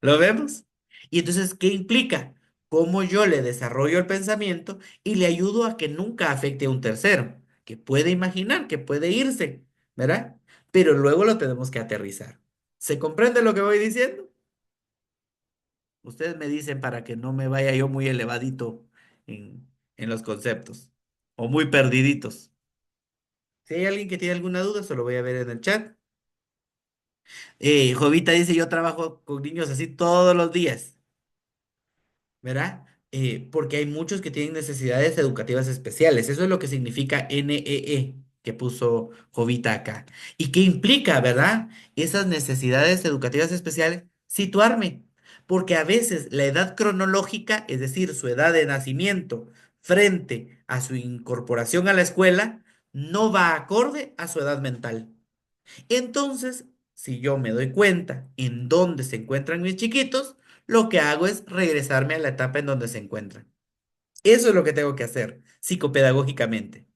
¿Lo vemos? Y entonces, ¿qué implica? Cómo yo le desarrollo el pensamiento y le ayudo a que nunca afecte a un tercero, que puede imaginar, que puede irse, ¿verdad? Pero luego lo tenemos que aterrizar. ¿Se comprende lo que voy diciendo? Ustedes me dicen para que no me vaya yo muy elevadito en los conceptos o muy perdiditos. Si hay alguien que tiene alguna duda, se lo voy a ver en el chat. Jovita dice, yo trabajo con niños así todos los días. ¿Verdad? Porque hay muchos que tienen necesidades educativas especiales. Eso es lo que significa NEE que puso Jovita acá. ¿Y qué implica, verdad? Esas necesidades educativas especiales, situarme. Porque a veces la edad cronológica, es decir, su edad de nacimiento frente a su incorporación a la escuela, no va acorde a su edad mental. Entonces, si yo me doy cuenta en dónde se encuentran mis chiquitos, lo que hago es regresarme a la etapa en donde se encuentran. Eso es lo que tengo que hacer psicopedagógicamente.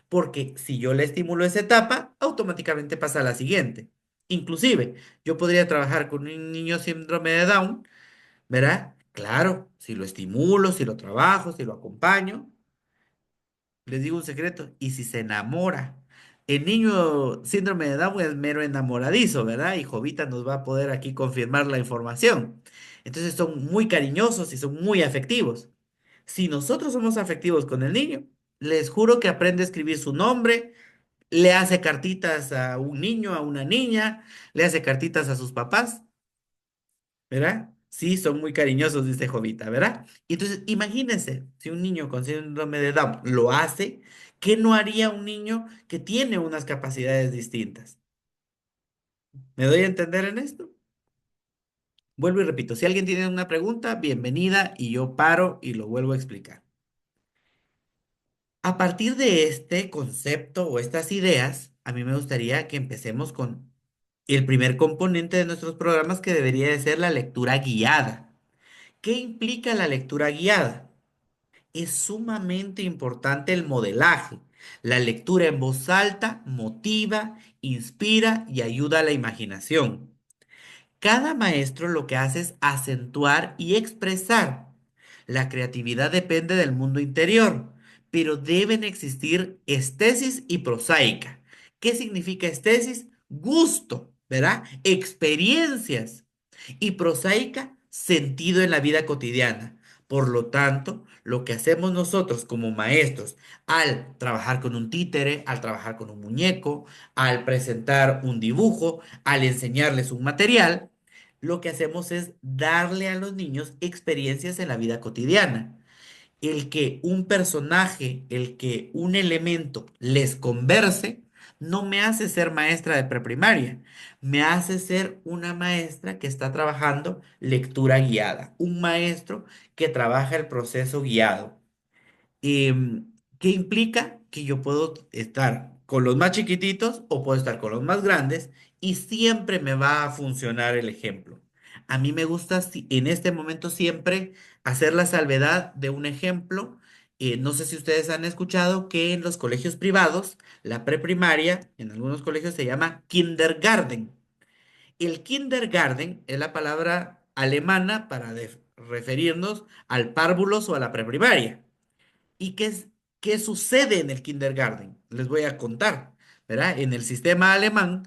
Porque si yo le estimulo esa etapa, automáticamente pasa a la siguiente. Inclusive, yo podría trabajar con un niño síndrome de Down, ¿verdad? Claro, si lo estimulo, si lo trabajo, si lo acompaño, les digo un secreto, y si se enamora. El niño síndrome de Down es mero enamoradizo, ¿verdad? Y Jovita nos va a poder aquí confirmar la información. Entonces son muy cariñosos y son muy afectivos. Si nosotros somos afectivos con el niño, les juro que aprende a escribir su nombre, le hace cartitas a un niño, a una niña, le hace cartitas a sus papás. ¿Verdad? Sí, son muy cariñosos, dice Jovita, ¿verdad? Y entonces, imagínense, si un niño con síndrome de Down lo hace, ¿qué no haría un niño que tiene unas capacidades distintas? ¿Me doy a entender en esto? Vuelvo y repito, si alguien tiene una pregunta, bienvenida y yo paro y lo vuelvo a explicar. A partir de este concepto o estas ideas, a mí me gustaría que empecemos con el primer componente de nuestros programas que debería de ser la lectura guiada. ¿Qué implica la lectura guiada? Es sumamente importante el modelaje. La lectura en voz alta motiva, inspira y ayuda a la imaginación. Cada maestro lo que hace es acentuar y expresar. La creatividad depende del mundo interior, pero deben existir estesis y prosaica. ¿Qué significa estesis? Gusto, ¿verdad? Experiencias. Y prosaica, sentido en la vida cotidiana. Por lo tanto, lo que hacemos nosotros como maestros al trabajar con un títere, al trabajar con un muñeco, al presentar un dibujo, al enseñarles un material, lo que hacemos es darle a los niños experiencias en la vida cotidiana. El que un personaje, el que un elemento les converse, no me hace ser maestra de preprimaria, me hace ser una maestra que está trabajando lectura guiada, un maestro que trabaja el proceso guiado. ¿Qué implica? Que yo puedo estar con los más chiquititos o puedo estar con los más grandes y siempre me va a funcionar el ejemplo. A mí me gusta en este momento siempre hacer la salvedad de un ejemplo. No sé si ustedes han escuchado que en los colegios privados, la preprimaria, en algunos colegios se llama kindergarten. El kindergarten es la palabra alemana para referirnos al párvulos o a la preprimaria. ¿Y qué sucede en el kindergarten? Les voy a contar, ¿verdad? En el sistema alemán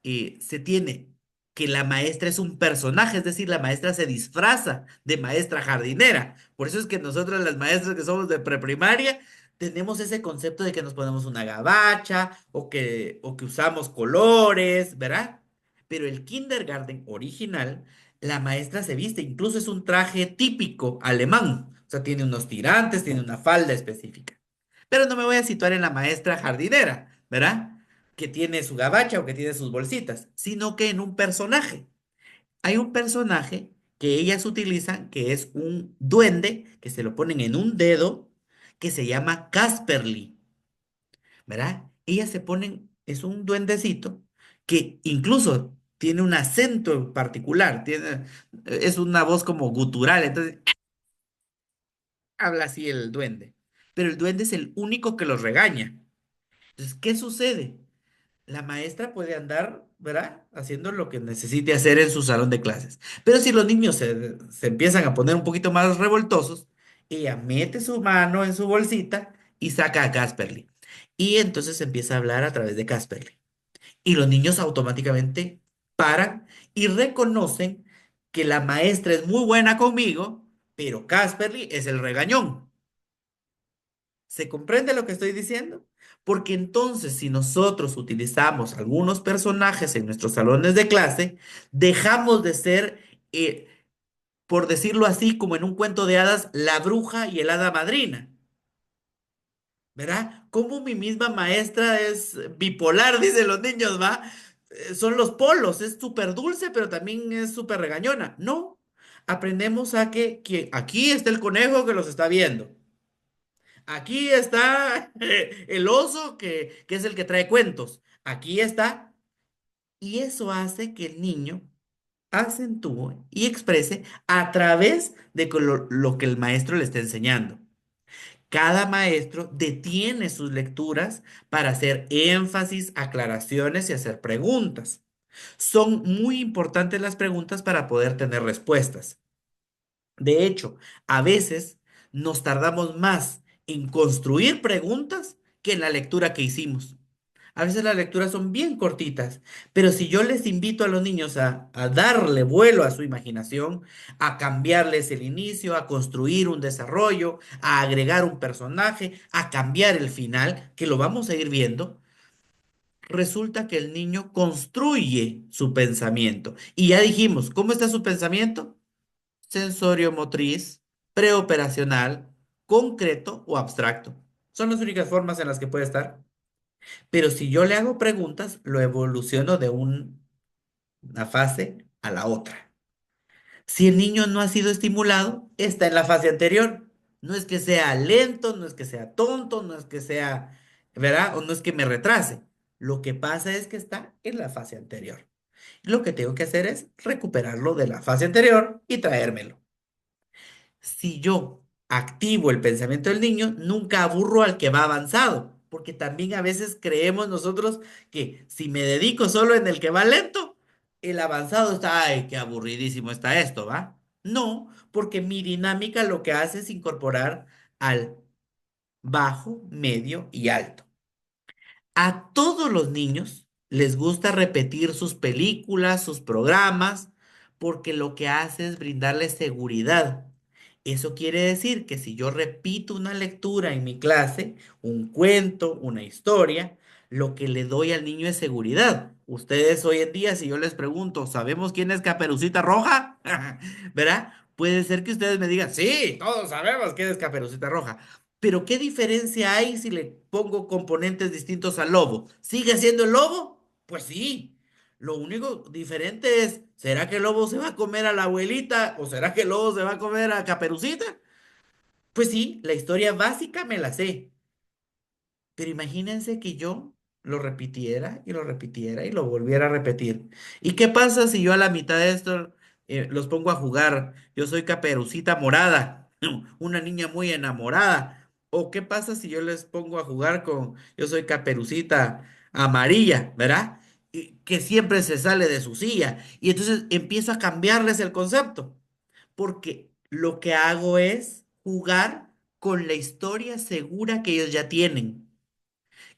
se tiene que la maestra es un personaje, es decir, la maestra se disfraza de maestra jardinera. Por eso es que nosotros las maestras que somos de preprimaria tenemos ese concepto de que nos ponemos una gabacha o que usamos colores, ¿verdad? Pero el kindergarten original, la maestra se viste, incluso es un traje típico alemán. O sea, tiene unos tirantes, tiene una falda específica. Pero no me voy a situar en la maestra jardinera, ¿verdad? Que tiene su gabacha o que tiene sus bolsitas, sino que en un personaje. Hay un personaje que ellas utilizan que es un duende que se lo ponen en un dedo que se llama Casperly, ¿verdad? Ellas se ponen, es un duendecito que incluso tiene un acento en particular, es una voz como gutural, entonces habla así el duende. Pero el duende es el único que los regaña. Entonces, ¿qué sucede? La maestra puede andar, ¿verdad? Haciendo lo que necesite hacer en su salón de clases. Pero si los niños se empiezan a poner un poquito más revoltosos, ella mete su mano en su bolsita y saca a Casperly. Y entonces empieza a hablar a través de Casperly. Y los niños automáticamente paran y reconocen que la maestra es muy buena conmigo, pero Casperly es el regañón. ¿Se comprende lo que estoy diciendo? Porque entonces, si nosotros utilizamos algunos personajes en nuestros salones de clase, dejamos de ser, por decirlo así, como en un cuento de hadas, la bruja y el hada madrina. ¿Verdad? Como mi misma maestra es bipolar, dicen los niños, ¿va? Son los polos, es súper dulce, pero también es súper regañona. No, aprendemos a que aquí está el conejo que los está viendo. Aquí está el oso que es el que trae cuentos. Aquí está. Y eso hace que el niño acentúe y exprese a través de lo que el maestro le está enseñando. Cada maestro detiene sus lecturas para hacer énfasis, aclaraciones y hacer preguntas. Son muy importantes las preguntas para poder tener respuestas. De hecho, a veces nos tardamos más en construir preguntas que en la lectura que hicimos. A veces las lecturas son bien cortitas, pero si yo les invito a los niños a darle vuelo a su imaginación, a cambiarles el inicio, a construir un desarrollo, a agregar un personaje, a cambiar el final, que lo vamos a ir viendo, resulta que el niño construye su pensamiento. Y ya dijimos, ¿cómo está su pensamiento? Sensorio motriz, preoperacional, concreto o abstracto. Son las únicas formas en las que puede estar. Pero si yo le hago preguntas, lo evoluciono de una fase a la otra. Si el niño no ha sido estimulado, está en la fase anterior. No es que sea lento, no es que sea tonto, no es que sea, ¿verdad? O no es que me retrase. Lo que pasa es que está en la fase anterior. Lo que tengo que hacer es recuperarlo de la fase anterior y traérmelo. Si yo activo el pensamiento del niño, nunca aburro al que va avanzado, porque también a veces creemos nosotros que si me dedico solo en el que va lento, el avanzado está, ay, qué aburridísimo está esto, ¿va? No, porque mi dinámica lo que hace es incorporar al bajo, medio y alto. A todos los niños les gusta repetir sus películas, sus programas, porque lo que hace es brindarles seguridad. Eso quiere decir que si yo repito una lectura en mi clase, un cuento, una historia, lo que le doy al niño es seguridad. Ustedes hoy en día, si yo les pregunto, ¿sabemos quién es Caperucita Roja? ¿Verdad? Puede ser que ustedes me digan, sí, todos sabemos quién es Caperucita Roja. Pero ¿qué diferencia hay si le pongo componentes distintos al lobo? ¿Sigue siendo el lobo? Pues sí. Lo único diferente es, ¿será que el lobo se va a comer a la abuelita o será que el lobo se va a comer a Caperucita? Pues sí, la historia básica me la sé. Pero imagínense que yo lo repitiera y lo repitiera y lo volviera a repetir. ¿Y qué pasa si yo a la mitad de esto los pongo a jugar? Yo soy Caperucita Morada, una niña muy enamorada. ¿O qué pasa si yo les pongo a jugar con yo soy Caperucita Amarilla, ¿verdad? Y que siempre se sale de su silla. Y entonces empiezo a cambiarles el concepto, porque lo que hago es jugar con la historia segura que ellos ya tienen.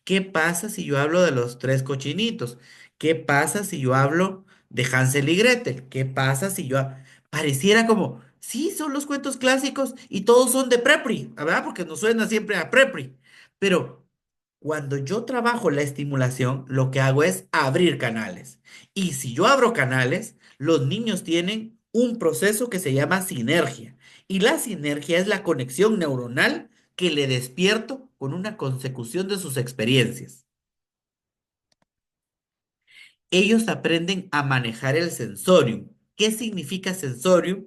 ¿Qué pasa si yo hablo de los tres cochinitos? ¿Qué pasa si yo hablo de Hansel y Gretel? ¿Qué pasa si yo... Pareciera como, sí, son los cuentos clásicos y todos son de Prepri, ¿verdad? Porque nos suena siempre a Prepri. Pero cuando yo trabajo la estimulación, lo que hago es abrir canales. Y si yo abro canales, los niños tienen un proceso que se llama sinergia. Y la sinergia es la conexión neuronal que le despierto con una consecución de sus experiencias. Ellos aprenden a manejar el sensorium. ¿Qué significa sensorium?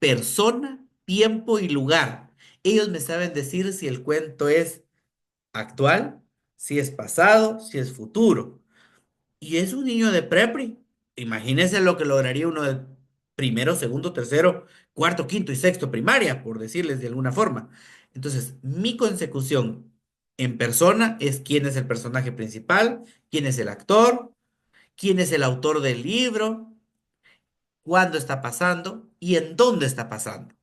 Persona, tiempo y lugar. Ellos me saben decir si el cuento es actual, si es pasado, si es futuro. Y es un niño de prepri. Imagínense lo que lograría uno de primero, segundo, tercero, cuarto, quinto y sexto primaria, por decirles de alguna forma. Entonces, mi consecución en persona es quién es el personaje principal, quién es el actor, quién es el autor del libro, cuándo está pasando y en dónde está pasando.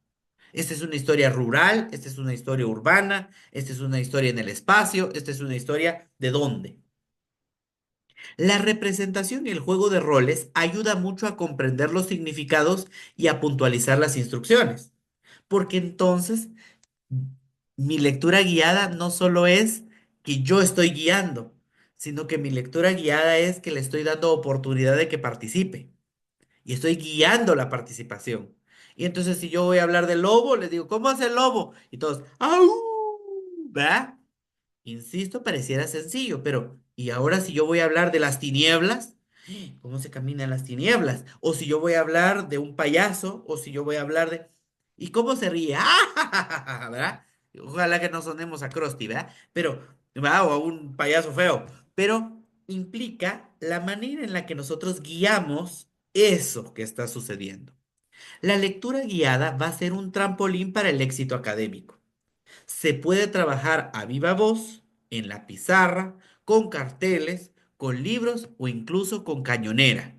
Esta es una historia rural, esta es una historia urbana, esta es una historia en el espacio, esta es una historia de dónde. La representación y el juego de roles ayuda mucho a comprender los significados y a puntualizar las instrucciones, porque entonces mi lectura guiada no solo es que yo estoy guiando, sino que mi lectura guiada es que le estoy dando oportunidad de que participe y estoy guiando la participación. Y entonces si yo voy a hablar del lobo, les digo, ¿cómo hace el lobo? Y todos, ¡au! ¿Verdad? Insisto, pareciera sencillo, pero ¿y ahora si yo voy a hablar de las tinieblas? ¿Cómo se camina en las tinieblas? O si yo voy a hablar de un payaso, o si yo voy a hablar de... ¿Y cómo se ríe? ¡Ah! ¿Verdad? Ojalá que no sonemos a Krusty, ¿verdad? Pero, ¿verdad? O a un payaso feo. Pero implica la manera en la que nosotros guiamos eso que está sucediendo. La lectura guiada va a ser un trampolín para el éxito académico. Se puede trabajar a viva voz, en la pizarra, con carteles, con libros o incluso con cañonera.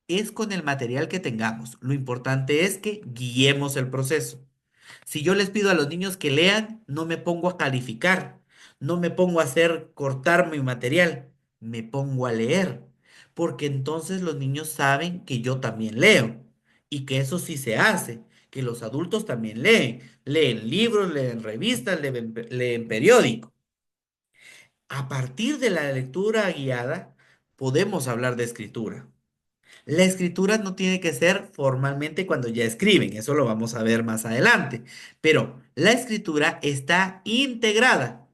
Es con el material que tengamos. Lo importante es que guiemos el proceso. Si yo les pido a los niños que lean, no me pongo a calificar, no me pongo a hacer cortar mi material, me pongo a leer, porque entonces los niños saben que yo también leo y que eso sí se hace, que los adultos también leen, leen libros, leen revistas, leen periódicos. A partir de la lectura guiada, podemos hablar de escritura. La escritura no tiene que ser formalmente cuando ya escriben, eso lo vamos a ver más adelante, pero la escritura está integrada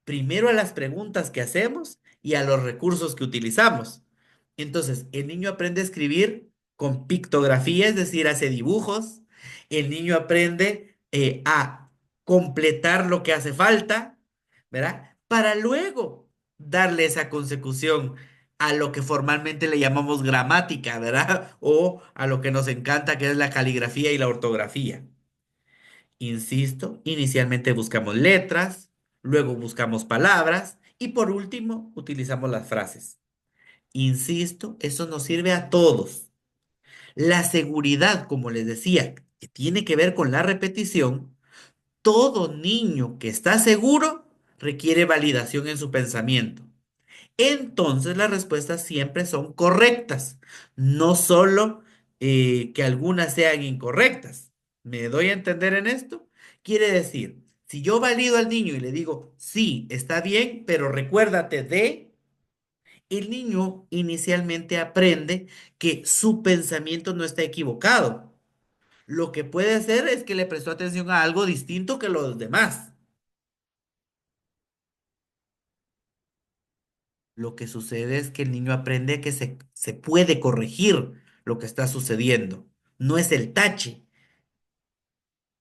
primero a las preguntas que hacemos y a los recursos que utilizamos. Entonces, el niño aprende a escribir con pictografía, es decir, hace dibujos, el niño aprende a completar lo que hace falta, ¿verdad? Para luego darle esa consecución a lo que formalmente le llamamos gramática, ¿verdad? O a lo que nos encanta, que es la caligrafía y la ortografía. Insisto, inicialmente buscamos letras, luego buscamos palabras y por último utilizamos las frases. Insisto, eso nos sirve a todos. La seguridad, como les decía, que tiene que ver con la repetición, todo niño que está seguro requiere validación en su pensamiento. Entonces las respuestas siempre son correctas, no solo que algunas sean incorrectas. ¿Me doy a entender en esto? Quiere decir, si yo valido al niño y le digo, sí, está bien, pero recuérdate de, el niño inicialmente aprende que su pensamiento no está equivocado. Lo que puede ser es que le prestó atención a algo distinto que los demás. Lo que sucede es que el niño aprende que se puede corregir lo que está sucediendo. No es el tache,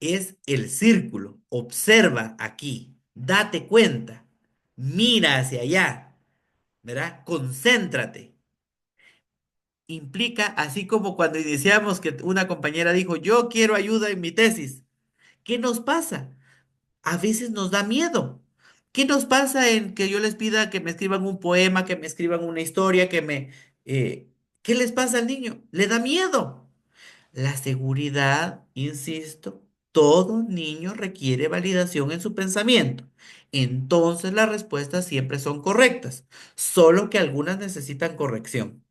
es el círculo. Observa aquí, date cuenta, mira hacia allá, ¿verdad? Concéntrate. Implica, así como cuando iniciamos que una compañera dijo, yo quiero ayuda en mi tesis. ¿Qué nos pasa? A veces nos da miedo. ¿Qué nos pasa en que yo les pida que me escriban un poema, que me escriban una historia, ¿qué les pasa al niño? Le da miedo. La seguridad, insisto, todo niño requiere validación en su pensamiento. Entonces las respuestas siempre son correctas, solo que algunas necesitan corrección.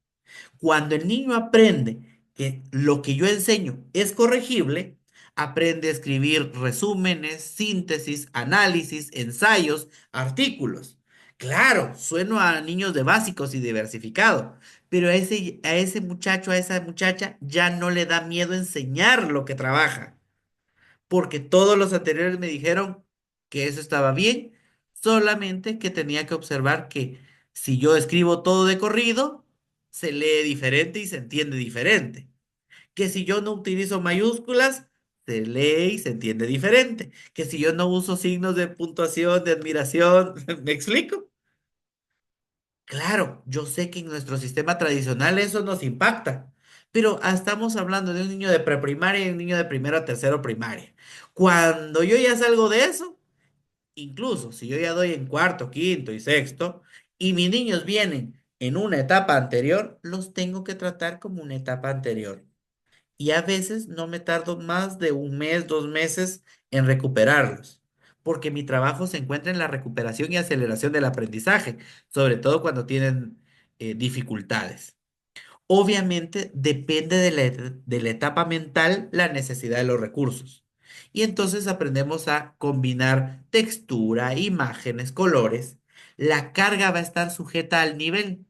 Cuando el niño aprende que lo que yo enseño es corregible, aprende a escribir resúmenes, síntesis, análisis, ensayos, artículos. Claro, sueno a niños de básicos y diversificado, pero a ese muchacho, a esa muchacha, ya no le da miedo enseñar lo que trabaja porque todos los anteriores me dijeron que eso estaba bien, solamente que tenía que observar que si yo escribo todo de corrido, se lee diferente y se entiende diferente. Que si yo no utilizo mayúsculas, se lee y se entiende diferente. Que si yo no uso signos de puntuación, de admiración, ¿me explico? Claro, yo sé que en nuestro sistema tradicional eso nos impacta, pero estamos hablando de un niño de preprimaria y un niño de primero a tercero primaria. Cuando yo ya salgo de eso, incluso si yo ya doy en cuarto, quinto y sexto, y mis niños vienen en una etapa anterior, los tengo que tratar como una etapa anterior. Y a veces no me tardo más de un mes, 2 meses en recuperarlos, porque mi trabajo se encuentra en la recuperación y aceleración del aprendizaje, sobre todo cuando tienen dificultades. Obviamente depende de la etapa mental la necesidad de los recursos. Y entonces aprendemos a combinar textura, imágenes, colores. La carga va a estar sujeta al nivel.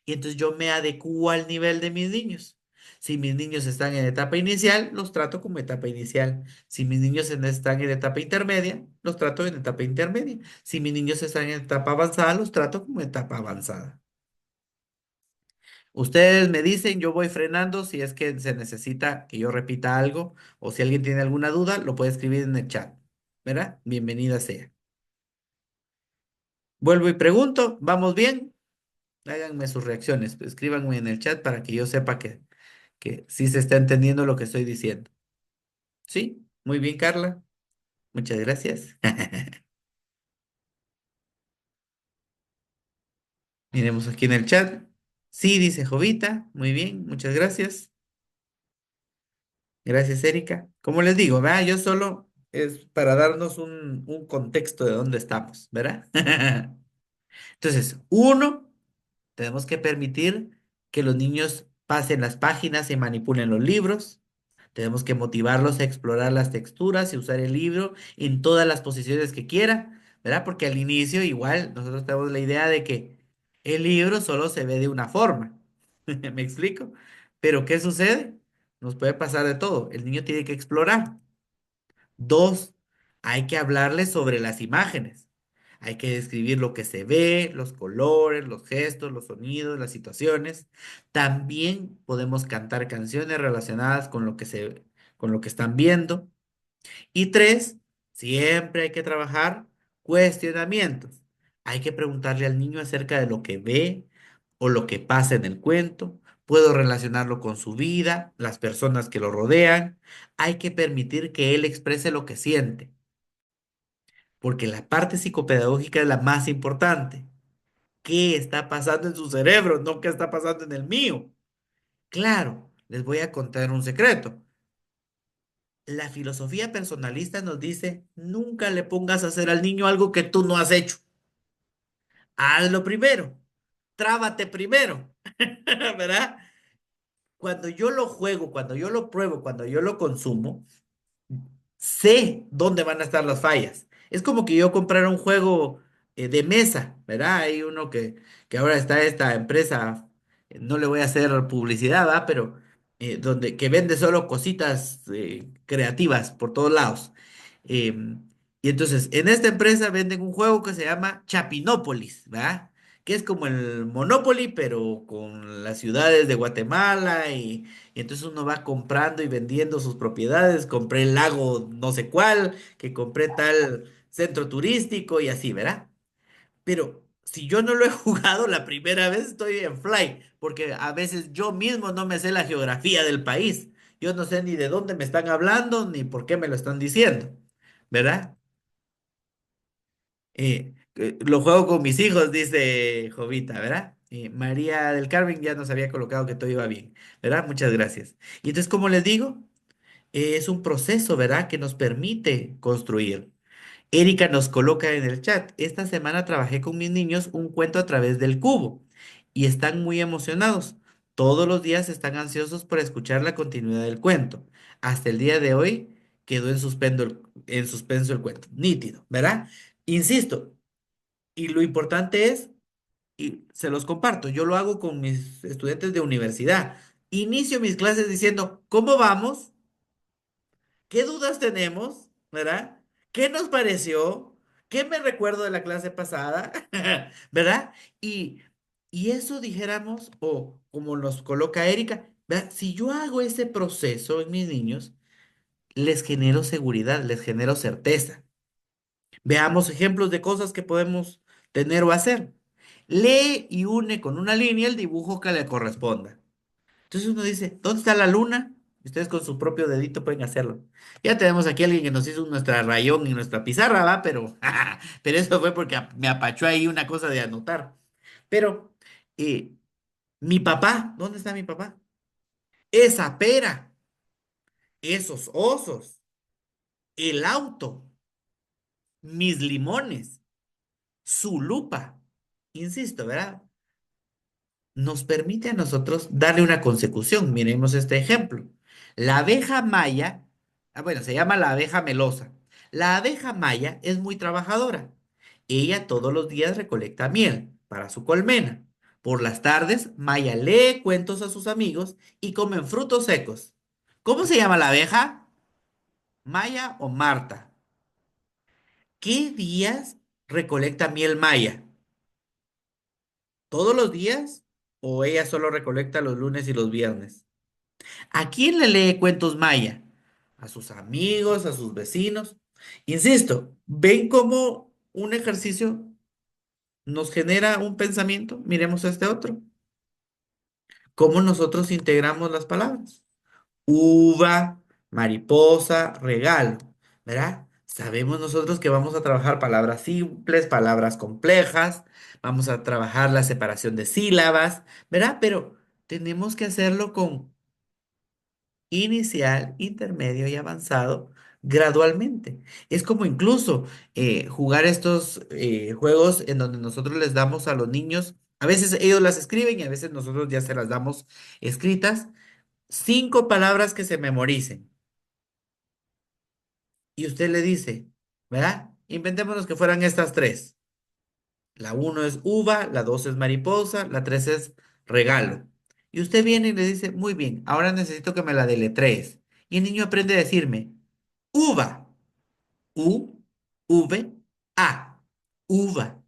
Y entonces yo me adecuo al nivel de mis niños. Si mis niños están en etapa inicial, los trato como etapa inicial. Si mis niños están en etapa intermedia, los trato en etapa intermedia. Si mis niños están en etapa avanzada, los trato como etapa avanzada. Ustedes me dicen, yo voy frenando si es que se necesita que yo repita algo o si alguien tiene alguna duda, lo puede escribir en el chat, ¿verdad? Bienvenida sea. Vuelvo y pregunto, ¿vamos bien? Háganme sus reacciones, escríbanme en el chat para que yo sepa que sí se está entendiendo lo que estoy diciendo. ¿Sí? Muy bien, Carla. Muchas gracias. Miremos aquí en el chat. Sí, dice Jovita. Muy bien, muchas gracias. Gracias, Erika. Como les digo, ¿verdad? Yo solo es para darnos un contexto de dónde estamos, ¿verdad? Entonces, uno, tenemos que permitir que los niños pasen las páginas y manipulen los libros. Tenemos que motivarlos a explorar las texturas y usar el libro en todas las posiciones que quiera, ¿verdad? Porque al inicio igual nosotros tenemos la idea de que el libro solo se ve de una forma. ¿Me explico? Pero ¿qué sucede? Nos puede pasar de todo. El niño tiene que explorar. Dos, hay que hablarle sobre las imágenes. Hay que describir lo que se ve, los colores, los gestos, los sonidos, las situaciones. También podemos cantar canciones relacionadas con lo que están viendo. Y tres, siempre hay que trabajar cuestionamientos. Hay que preguntarle al niño acerca de lo que ve o lo que pasa en el cuento. Puedo relacionarlo con su vida, las personas que lo rodean. Hay que permitir que él exprese lo que siente, porque la parte psicopedagógica es la más importante. ¿Qué está pasando en su cerebro? No qué está pasando en el mío. Claro, les voy a contar un secreto. La filosofía personalista nos dice, nunca le pongas a hacer al niño algo que tú no has hecho. Hazlo primero. Trábate primero. ¿Verdad? Cuando yo lo juego, cuando yo lo pruebo, cuando yo lo consumo, sé dónde van a estar las fallas. Es como que yo comprara un juego de mesa, ¿verdad? Hay uno que ahora está esta empresa, no le voy a hacer publicidad, ¿verdad? Pero donde que vende solo cositas creativas por todos lados. Y entonces, en esta empresa venden un juego que se llama Chapinópolis, ¿verdad? Que es como el Monopoly, pero con las ciudades de Guatemala y entonces uno va comprando y vendiendo sus propiedades. Compré el lago no sé cuál, que compré tal centro turístico y así, ¿verdad? Pero si yo no lo he jugado la primera vez, estoy en fly, porque a veces yo mismo no me sé la geografía del país. Yo no sé ni de dónde me están hablando, ni por qué me lo están diciendo, ¿verdad? Lo juego con mis hijos, dice Jovita, ¿verdad? María del Carmen ya nos había colocado que todo iba bien, ¿verdad? Muchas gracias. Y entonces, como les digo, es un proceso, ¿verdad? Que nos permite construir. Erika nos coloca en el chat. Esta semana trabajé con mis niños un cuento a través del cubo y están muy emocionados. Todos los días están ansiosos por escuchar la continuidad del cuento. Hasta el día de hoy quedó en suspenso el cuento. Nítido, ¿verdad? Insisto, y lo importante es, y se los comparto, yo lo hago con mis estudiantes de universidad. Inicio mis clases diciendo, ¿cómo vamos? ¿Qué dudas tenemos? ¿Verdad? ¿Qué nos pareció? ¿Qué me recuerdo de la clase pasada? ¿Verdad? Y, y eso dijéramos, o como nos coloca Erika, ¿verdad? Si yo hago ese proceso en mis niños, les genero seguridad, les genero certeza. Veamos ejemplos de cosas que podemos tener o hacer. Lee y une con una línea el dibujo que le corresponda. Entonces uno dice, ¿dónde está la luna? Y ustedes con su propio dedito pueden hacerlo. Ya tenemos aquí a alguien que nos hizo nuestra rayón y nuestra pizarra, ¿va? Pero, pero eso fue porque me apachó ahí una cosa de anotar. Pero, eh, mi papá, ¿dónde está mi papá? Esa pera, esos osos, el auto, mis limones, su lupa. Insisto, ¿verdad? Nos permite a nosotros darle una consecución. Miremos este ejemplo. La abeja maya, bueno, se llama la abeja melosa. La abeja maya es muy trabajadora. Ella todos los días recolecta miel para su colmena. Por las tardes, Maya lee cuentos a sus amigos y comen frutos secos. ¿Cómo se llama la abeja? ¿Maya o Marta? ¿Qué días recolecta miel Maya? ¿Todos los días? ¿O ella solo recolecta los lunes y los viernes? ¿A quién le lee cuentos Maya? A sus amigos, a sus vecinos. Insisto, ¿ven cómo un ejercicio nos genera un pensamiento? Miremos este otro. ¿Cómo nosotros integramos las palabras? Uva, mariposa, regalo, ¿verdad? Sabemos nosotros que vamos a trabajar palabras simples, palabras complejas, vamos a trabajar la separación de sílabas, ¿verdad? Pero tenemos que hacerlo con inicial, intermedio y avanzado gradualmente. Es como incluso jugar estos juegos en donde nosotros les damos a los niños, a veces ellos las escriben y a veces nosotros ya se las damos escritas, 5 palabras que se memoricen. Y usted le dice, ¿verdad? Inventémonos que fueran estas tres. La uno es uva, la dos es mariposa, la tres es regalo. Y usted viene y le dice, muy bien, ahora necesito que me la deletrees. Y el niño aprende a decirme, uva, U, V, A, uva.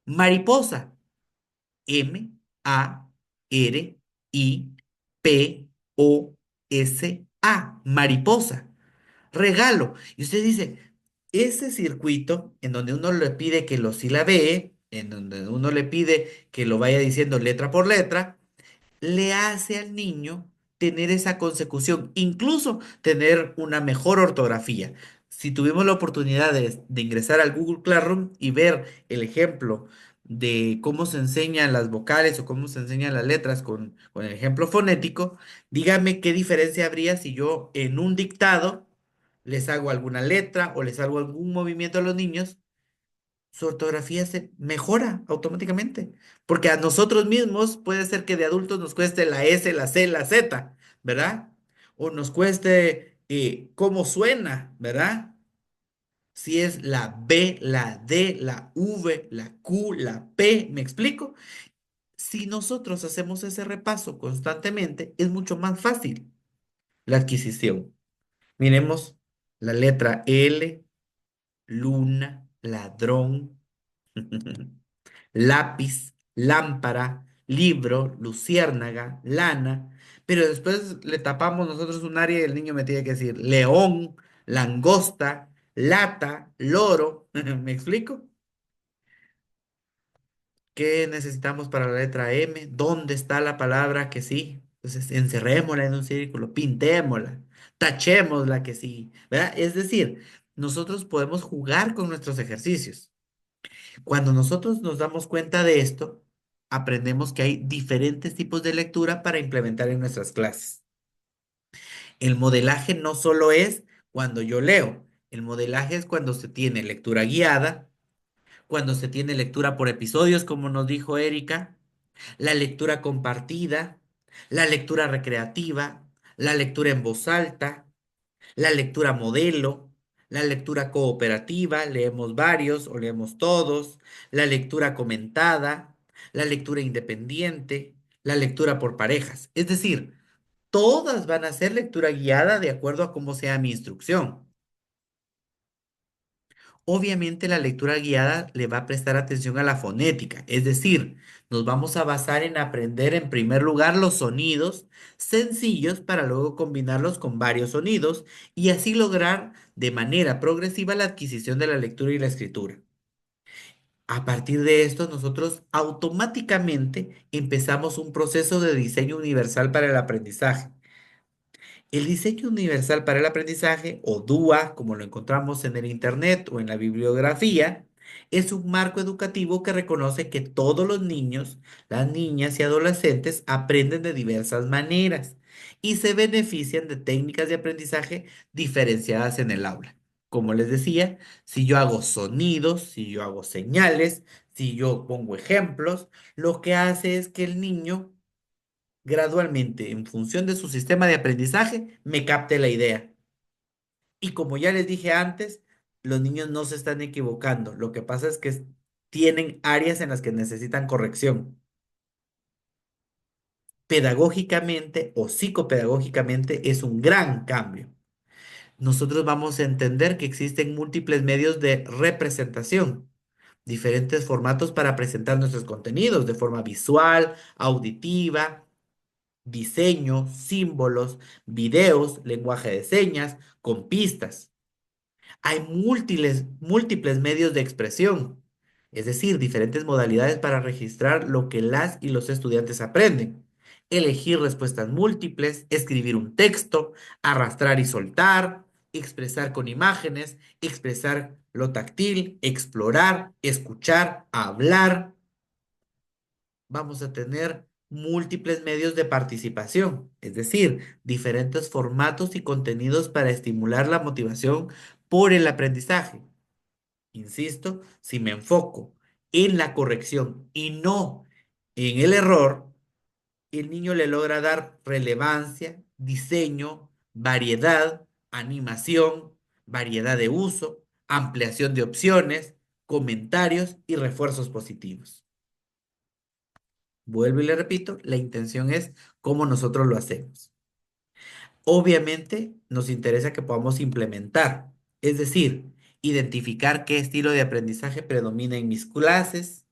Mariposa, M, A, R, I, P, O, S, A, mariposa. Regalo. Y usted dice, Ese circuito en donde uno le pide que lo silabee, en donde uno le pide que lo vaya diciendo letra por letra, le hace al niño tener esa consecución, incluso tener una mejor ortografía. Si tuvimos la oportunidad de ingresar al Google Classroom y ver el ejemplo de cómo se enseñan las vocales o cómo se enseñan las letras con el ejemplo fonético, dígame qué diferencia habría si yo en un dictado les hago alguna letra o les hago algún movimiento a los niños, su ortografía se mejora automáticamente. Porque a nosotros mismos puede ser que de adultos nos cueste la S, la C, la Z, ¿verdad? O nos cueste cómo suena, ¿verdad? Si es la B, la D, la V, la Q, la P, ¿me explico? Si nosotros hacemos ese repaso constantemente, es mucho más fácil la adquisición. Miremos la letra L, luna, ladrón. Lápiz, lámpara, libro, luciérnaga, lana, pero después le tapamos nosotros un área y el niño me tiene que decir león, langosta, lata, loro. ¿Me explico? ¿Qué necesitamos para la letra M? ¿Dónde está la palabra que sí? Entonces, encerrémosla en un círculo, pintémosla, tachémosla que sí, ¿verdad? Es decir, nosotros podemos jugar con nuestros ejercicios. Cuando nosotros nos damos cuenta de esto, aprendemos que hay diferentes tipos de lectura para implementar en nuestras clases. El modelaje no solo es cuando yo leo, el modelaje es cuando se tiene lectura guiada, cuando se tiene lectura por episodios, como nos dijo Erika, la lectura compartida, la lectura recreativa, la lectura en voz alta, la lectura modelo, la lectura cooperativa, leemos varios o leemos todos, la lectura comentada, la lectura independiente, la lectura por parejas. Es decir, todas van a ser lectura guiada de acuerdo a cómo sea mi instrucción. Obviamente la lectura guiada le va a prestar atención a la fonética, es decir, nos vamos a basar en aprender en primer lugar los sonidos sencillos para luego combinarlos con varios sonidos y así lograr de manera progresiva la adquisición de la lectura y la escritura. A partir de esto, nosotros automáticamente empezamos un proceso de diseño universal para el aprendizaje. El diseño universal para el aprendizaje, o DUA, como lo encontramos en el Internet o en la bibliografía, es un marco educativo que reconoce que todos los niños, las niñas y adolescentes aprenden de diversas maneras y se benefician de técnicas de aprendizaje diferenciadas en el aula. Como les decía, si yo hago sonidos, si yo hago señales, si yo pongo ejemplos, lo que hace es que el niño gradualmente, en función de su sistema de aprendizaje, me capte la idea. Y como ya les dije antes, los niños no se están equivocando. Lo que pasa es que tienen áreas en las que necesitan corrección. Pedagógicamente o psicopedagógicamente es un gran cambio. Nosotros vamos a entender que existen múltiples medios de representación, diferentes formatos para presentar nuestros contenidos de forma visual, auditiva, diseño, símbolos, videos, lenguaje de señas, con pistas. Hay múltiples medios de expresión, es decir, diferentes modalidades para registrar lo que las y los estudiantes aprenden. Elegir respuestas múltiples, escribir un texto, arrastrar y soltar, expresar con imágenes, expresar lo táctil, explorar, escuchar, hablar. Vamos a tener múltiples medios de participación, es decir, diferentes formatos y contenidos para estimular la motivación por el aprendizaje. Insisto, si me enfoco en la corrección y no en el error, el niño le logra dar relevancia, diseño, variedad, animación, variedad de uso, ampliación de opciones, comentarios y refuerzos positivos. Vuelvo y le repito, la intención es cómo nosotros lo hacemos. Obviamente nos interesa que podamos implementar, es decir, identificar qué estilo de aprendizaje predomina en mis clases,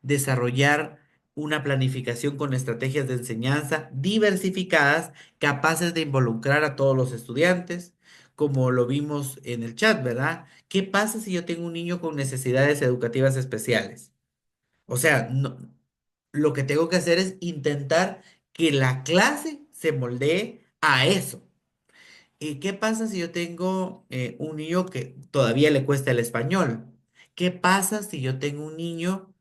desarrollar una planificación con estrategias de enseñanza diversificadas, capaces de involucrar a todos los estudiantes, como lo vimos en el chat, ¿verdad? ¿Qué pasa si yo tengo un niño con necesidades educativas especiales? O sea, lo que tengo que hacer es intentar que la clase se moldee a eso. ¿Y qué pasa si yo tengo un niño que todavía le cuesta el español? ¿Qué pasa si yo tengo un niño,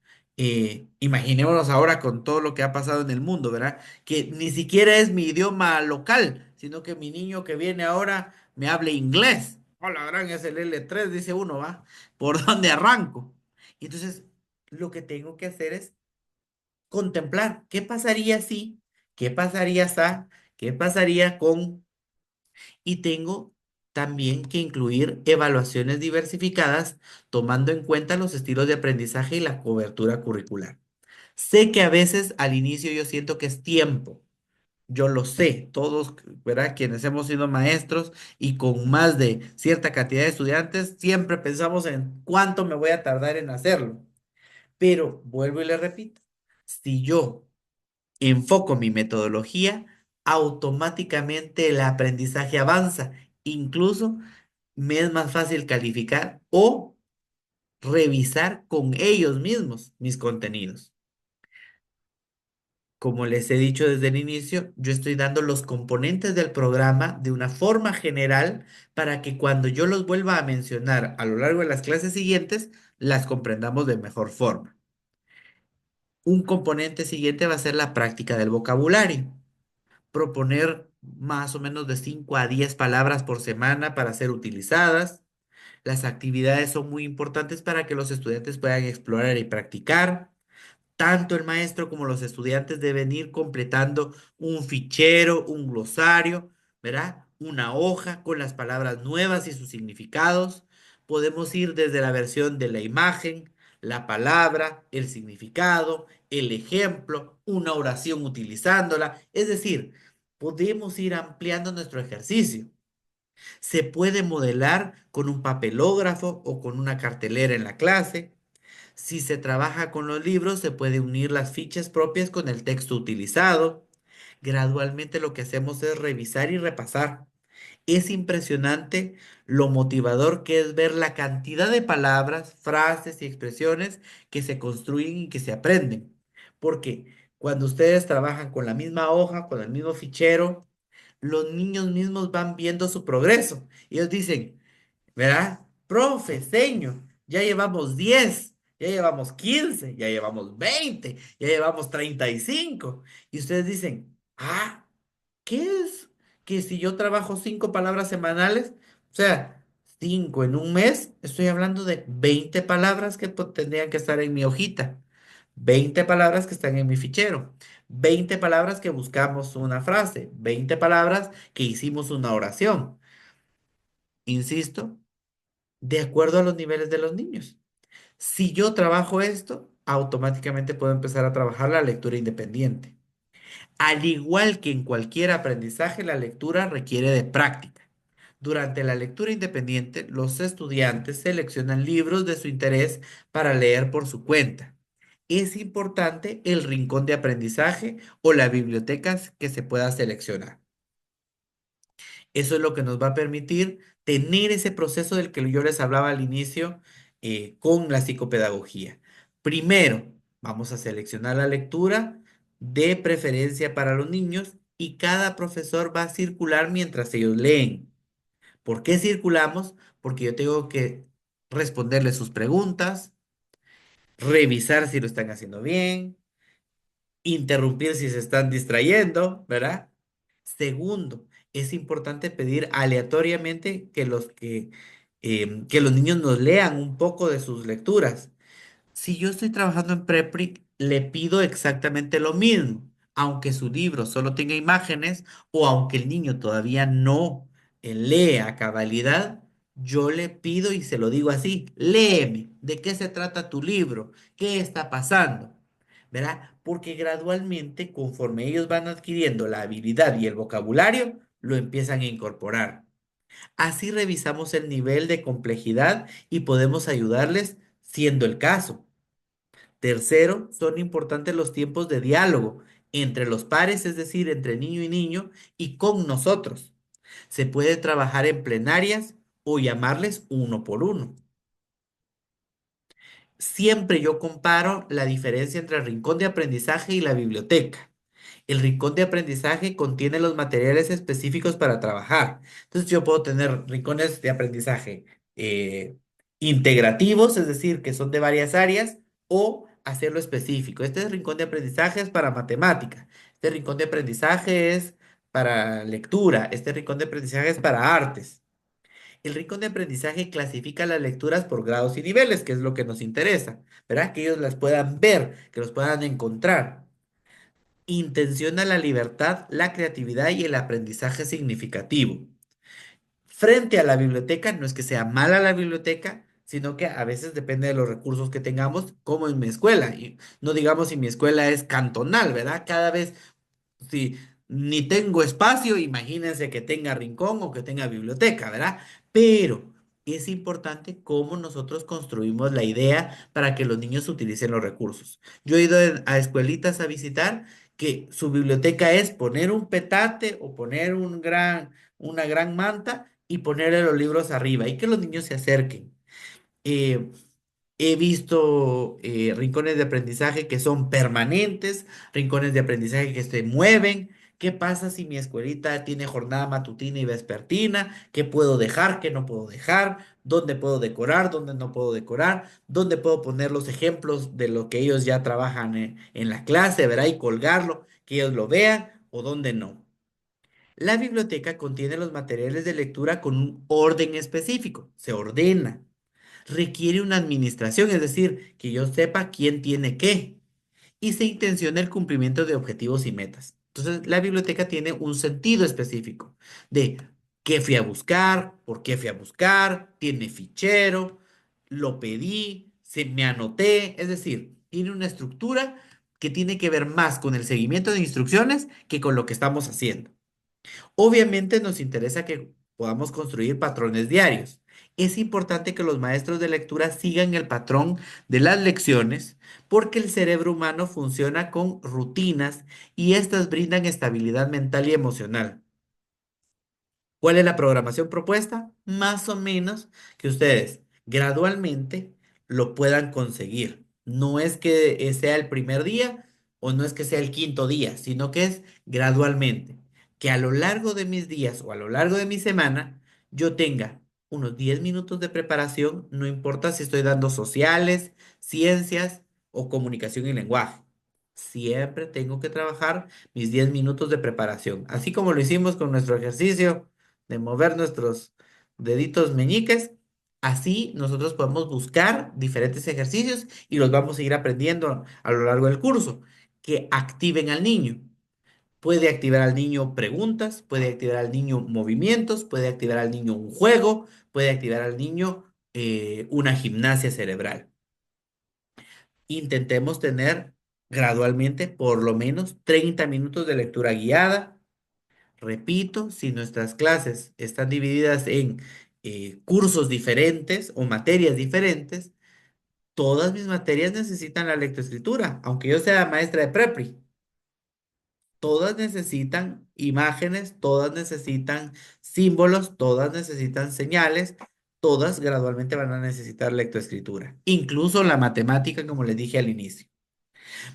imaginémonos ahora con todo lo que ha pasado en el mundo, ¿verdad? Que ni siquiera es mi idioma local, sino que mi niño que viene ahora me hable inglés. Hola, gran, es el L3, dice uno, ¿va? ¿Por dónde arranco? Y entonces, lo que tengo que hacer es contemplar qué pasaría si, qué pasaría si, qué pasaría con y tengo también que incluir evaluaciones diversificadas tomando en cuenta los estilos de aprendizaje y la cobertura curricular. Sé que a veces al inicio yo siento que es tiempo. Yo lo sé, todos, ¿verdad? Quienes hemos sido maestros y con más de cierta cantidad de estudiantes, siempre pensamos en cuánto me voy a tardar en hacerlo. Pero vuelvo y le repito, si yo enfoco mi metodología, automáticamente el aprendizaje avanza. Incluso me es más fácil calificar o revisar con ellos mismos mis contenidos. Como les he dicho desde el inicio, yo estoy dando los componentes del programa de una forma general para que cuando yo los vuelva a mencionar a lo largo de las clases siguientes, las comprendamos de mejor forma. Un componente siguiente va a ser la práctica del vocabulario. Proponer más o menos de 5 a 10 palabras por semana para ser utilizadas. Las actividades son muy importantes para que los estudiantes puedan explorar y practicar. Tanto el maestro como los estudiantes deben ir completando un fichero, un glosario, ¿verdad? Una hoja con las palabras nuevas y sus significados. Podemos ir desde la versión de la imagen, la palabra, el significado, el ejemplo, una oración utilizándola. Es decir, podemos ir ampliando nuestro ejercicio. Se puede modelar con un papelógrafo o con una cartelera en la clase. Si se trabaja con los libros, se puede unir las fichas propias con el texto utilizado. Gradualmente lo que hacemos es revisar y repasar. Es impresionante lo motivador que es ver la cantidad de palabras, frases y expresiones que se construyen y que se aprenden. Porque cuando ustedes trabajan con la misma hoja, con el mismo fichero, los niños mismos van viendo su progreso. Ellos dicen, ¿verdad? Profe, señor, ya llevamos 10, ya llevamos 15, ya llevamos 20, ya llevamos 35. Y ustedes dicen, ah, ¿qué es? Que si yo trabajo 5 palabras semanales, o sea, 5 en un mes, estoy hablando de 20 palabras que tendrían que estar en mi hojita, 20 palabras que están en mi fichero, 20 palabras que buscamos una frase, 20 palabras que hicimos una oración. Insisto, de acuerdo a los niveles de los niños. Si yo trabajo esto, automáticamente puedo empezar a trabajar la lectura independiente. Al igual que en cualquier aprendizaje, la lectura requiere de práctica. Durante la lectura independiente, los estudiantes seleccionan libros de su interés para leer por su cuenta. Es importante el rincón de aprendizaje o la biblioteca que se pueda seleccionar. Eso es lo que nos va a permitir tener ese proceso del que yo les hablaba al inicio con la psicopedagogía. Primero, vamos a seleccionar la lectura de preferencia para los niños y cada profesor va a circular mientras ellos leen. ¿Por qué circulamos? Porque yo tengo que responderles sus preguntas, revisar si lo están haciendo bien, interrumpir si se están distrayendo, ¿verdad? Segundo, es importante pedir aleatoriamente que los niños nos lean un poco de sus lecturas. Si yo estoy trabajando en Prepri, le pido exactamente lo mismo, aunque su libro solo tenga imágenes o aunque el niño todavía no lea a cabalidad, yo le pido y se lo digo así, léeme, ¿de qué se trata tu libro? ¿Qué está pasando? ¿Verdad? Porque gradualmente, conforme ellos van adquiriendo la habilidad y el vocabulario, lo empiezan a incorporar. Así revisamos el nivel de complejidad y podemos ayudarles siendo el caso. Tercero, son importantes los tiempos de diálogo entre los pares, es decir, entre niño y niño, y con nosotros. Se puede trabajar en plenarias o llamarles uno por uno. Siempre yo comparo la diferencia entre el rincón de aprendizaje y la biblioteca. El rincón de aprendizaje contiene los materiales específicos para trabajar. Entonces yo puedo tener rincones de aprendizaje eh, integrativos, es decir, que son de varias áreas, o hacerlo específico. Este rincón de aprendizaje es para matemática. Este rincón de aprendizaje es para lectura. Este rincón de aprendizaje es para artes. El rincón de aprendizaje clasifica las lecturas por grados y niveles, que es lo que nos interesa, ¿verdad? Que ellos las puedan ver, que los puedan encontrar. Intenciona la libertad, la creatividad y el aprendizaje significativo. Frente a la biblioteca, no es que sea mala la biblioteca, sino que a veces depende de los recursos que tengamos, como en mi escuela. Y no digamos si mi escuela es cantonal, ¿verdad? Cada vez si ni tengo espacio, imagínense que tenga rincón o que tenga biblioteca, ¿verdad? Pero es importante cómo nosotros construimos la idea para que los niños utilicen los recursos. Yo he ido a escuelitas a visitar que su biblioteca es poner un petate o poner una gran manta y ponerle los libros arriba y que los niños se acerquen. Eh, He visto rincones de aprendizaje que son permanentes, rincones de aprendizaje que se mueven. ¿Qué pasa si mi escuelita tiene jornada matutina y vespertina? ¿Qué puedo dejar? ¿Qué no puedo dejar? ¿Dónde puedo decorar? ¿Dónde no puedo decorar? ¿Dónde puedo poner los ejemplos de lo que ellos ya trabajan en la clase, ¿verdad? Y colgarlo, que ellos lo vean o dónde no. La biblioteca contiene los materiales de lectura con un orden específico. Se ordena, requiere una administración, es decir, que yo sepa quién tiene qué, y se intenciona el cumplimiento de objetivos y metas. Entonces, la biblioteca tiene un sentido específico de qué fui a buscar, por qué fui a buscar, tiene fichero, lo pedí, se me anoté, es decir, tiene una estructura que tiene que ver más con el seguimiento de instrucciones que con lo que estamos haciendo. Obviamente nos interesa que podamos construir patrones diarios. Es importante que los maestros de lectura sigan el patrón de las lecciones porque el cerebro humano funciona con rutinas y estas brindan estabilidad mental y emocional. ¿Cuál es la programación propuesta? Más o menos que ustedes gradualmente lo puedan conseguir. No es que sea el primer día o no es que sea el quinto día, sino que es gradualmente. Que a lo largo de mis días o a lo largo de mi semana yo tenga unos 10 minutos de preparación, no importa si estoy dando sociales, ciencias o comunicación y lenguaje. Siempre tengo que trabajar mis 10 minutos de preparación, así como lo hicimos con nuestro ejercicio de mover nuestros deditos meñiques. Así nosotros podemos buscar diferentes ejercicios y los vamos a ir aprendiendo a lo largo del curso, que activen al niño. Puede activar al niño preguntas, puede activar al niño movimientos, puede activar al niño un juego, puede activar al niño una gimnasia cerebral. Intentemos tener gradualmente por lo menos 30 minutos de lectura guiada. Repito, si nuestras clases están divididas en cursos diferentes o materias diferentes, todas mis materias necesitan la lectoescritura, aunque yo sea maestra de prepri. Todas necesitan imágenes, todas necesitan símbolos, todas necesitan señales, todas gradualmente van a necesitar lectoescritura, incluso la matemática, como les dije al inicio.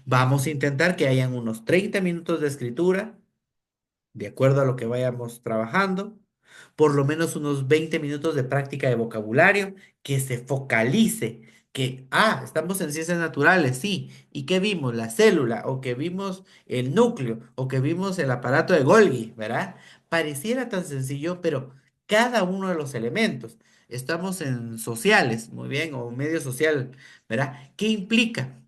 Vamos a intentar que hayan unos 30 minutos de escritura de acuerdo a lo que vayamos trabajando, por lo menos unos 20 minutos de práctica de vocabulario, que se focalice, que, estamos en ciencias naturales, sí, ¿y qué vimos? La célula, o que vimos el núcleo, o que vimos el aparato de Golgi, ¿verdad? Pareciera tan sencillo, pero cada uno de los elementos. Estamos en sociales, muy bien, o medio social, ¿verdad? ¿Qué implica?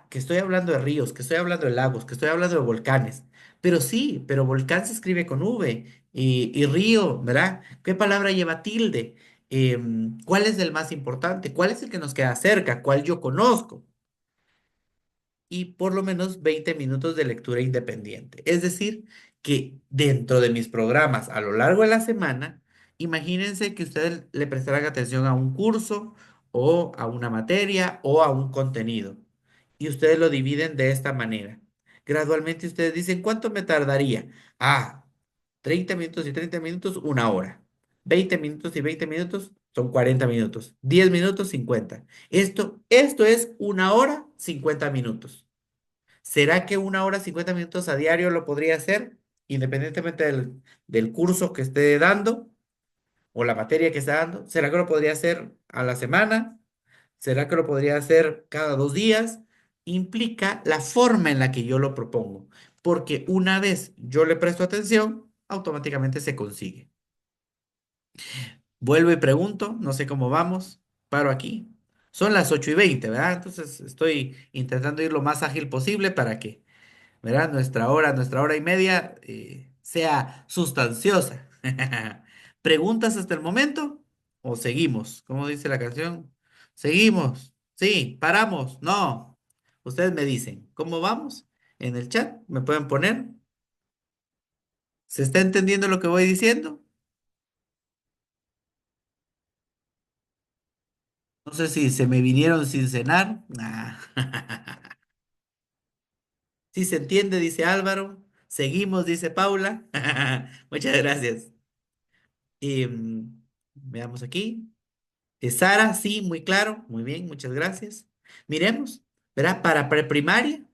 Que estoy hablando de ríos, que estoy hablando de lagos, que estoy hablando de volcanes. Pero sí, pero volcán se escribe con V y río, ¿verdad? ¿Qué palabra lleva tilde? ¿Cuál es el más importante? ¿Cuál es el que nos queda cerca? ¿Cuál yo conozco? Y por lo menos 20 minutos de lectura independiente. Es decir, que dentro de mis programas a lo largo de la semana, imagínense que ustedes le prestaran atención a un curso o a una materia o a un contenido. Y ustedes lo dividen de esta manera. Gradualmente ustedes dicen, ¿cuánto me tardaría? Ah, 30 minutos y 30 minutos, una hora. 20 minutos y 20 minutos son 40 minutos. 10 minutos, 50. Esto es una hora, 50 minutos. ¿Será que una hora, 50 minutos a diario lo podría hacer, independientemente del curso que esté dando o la materia que está dando? ¿Será que lo podría hacer a la semana? ¿Será que lo podría hacer cada 2 días? Implica la forma en la que yo lo propongo, porque una vez yo le presto atención, automáticamente se consigue. Vuelvo y pregunto, no sé cómo vamos, paro aquí. Son las 8:20, ¿verdad? Entonces estoy intentando ir lo más ágil posible para que, ¿verdad? Nuestra hora y media sea sustanciosa. ¿Preguntas hasta el momento? ¿O seguimos? ¿Cómo dice la canción? ¿Seguimos? Sí, paramos. No. Ustedes me dicen, ¿cómo vamos? En el chat me pueden poner. ¿Se está entendiendo lo que voy diciendo? No sé si se me vinieron sin cenar. Ah. Sí se entiende, dice Álvaro. Seguimos, dice Paula. Muchas gracias. Veamos aquí. Sara, sí, muy claro. Muy bien, muchas gracias. Miremos, ¿verdad? Para preprimaria,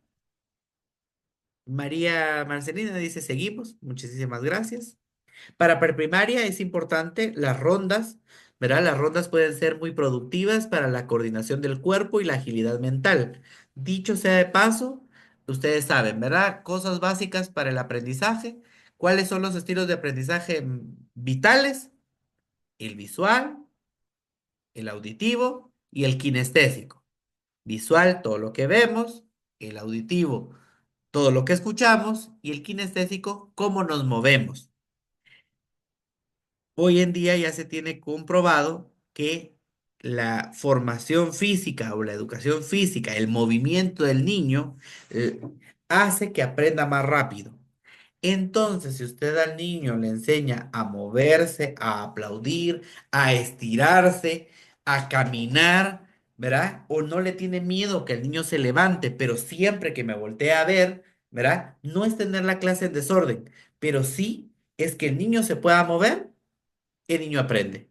María Marcelina dice seguimos. Muchísimas gracias. Para preprimaria es importante las rondas, ¿verdad? Las rondas pueden ser muy productivas para la coordinación del cuerpo y la agilidad mental. Dicho sea de paso, ustedes saben, ¿verdad? Cosas básicas para el aprendizaje. ¿Cuáles son los estilos de aprendizaje vitales? El visual, el auditivo y el kinestésico. Visual, todo lo que vemos, el auditivo, todo lo que escuchamos y el kinestésico, cómo nos movemos. Hoy en día ya se tiene comprobado que la formación física o la educación física, el movimiento del niño, eh, hace que aprenda más rápido. Entonces, si usted al niño le enseña a moverse, a aplaudir, a estirarse, a caminar, ¿verdad? O no le tiene miedo que el niño se levante, pero siempre que me voltee a ver, ¿verdad? No es tener la clase en desorden, pero sí es que el niño se pueda mover, el niño aprende,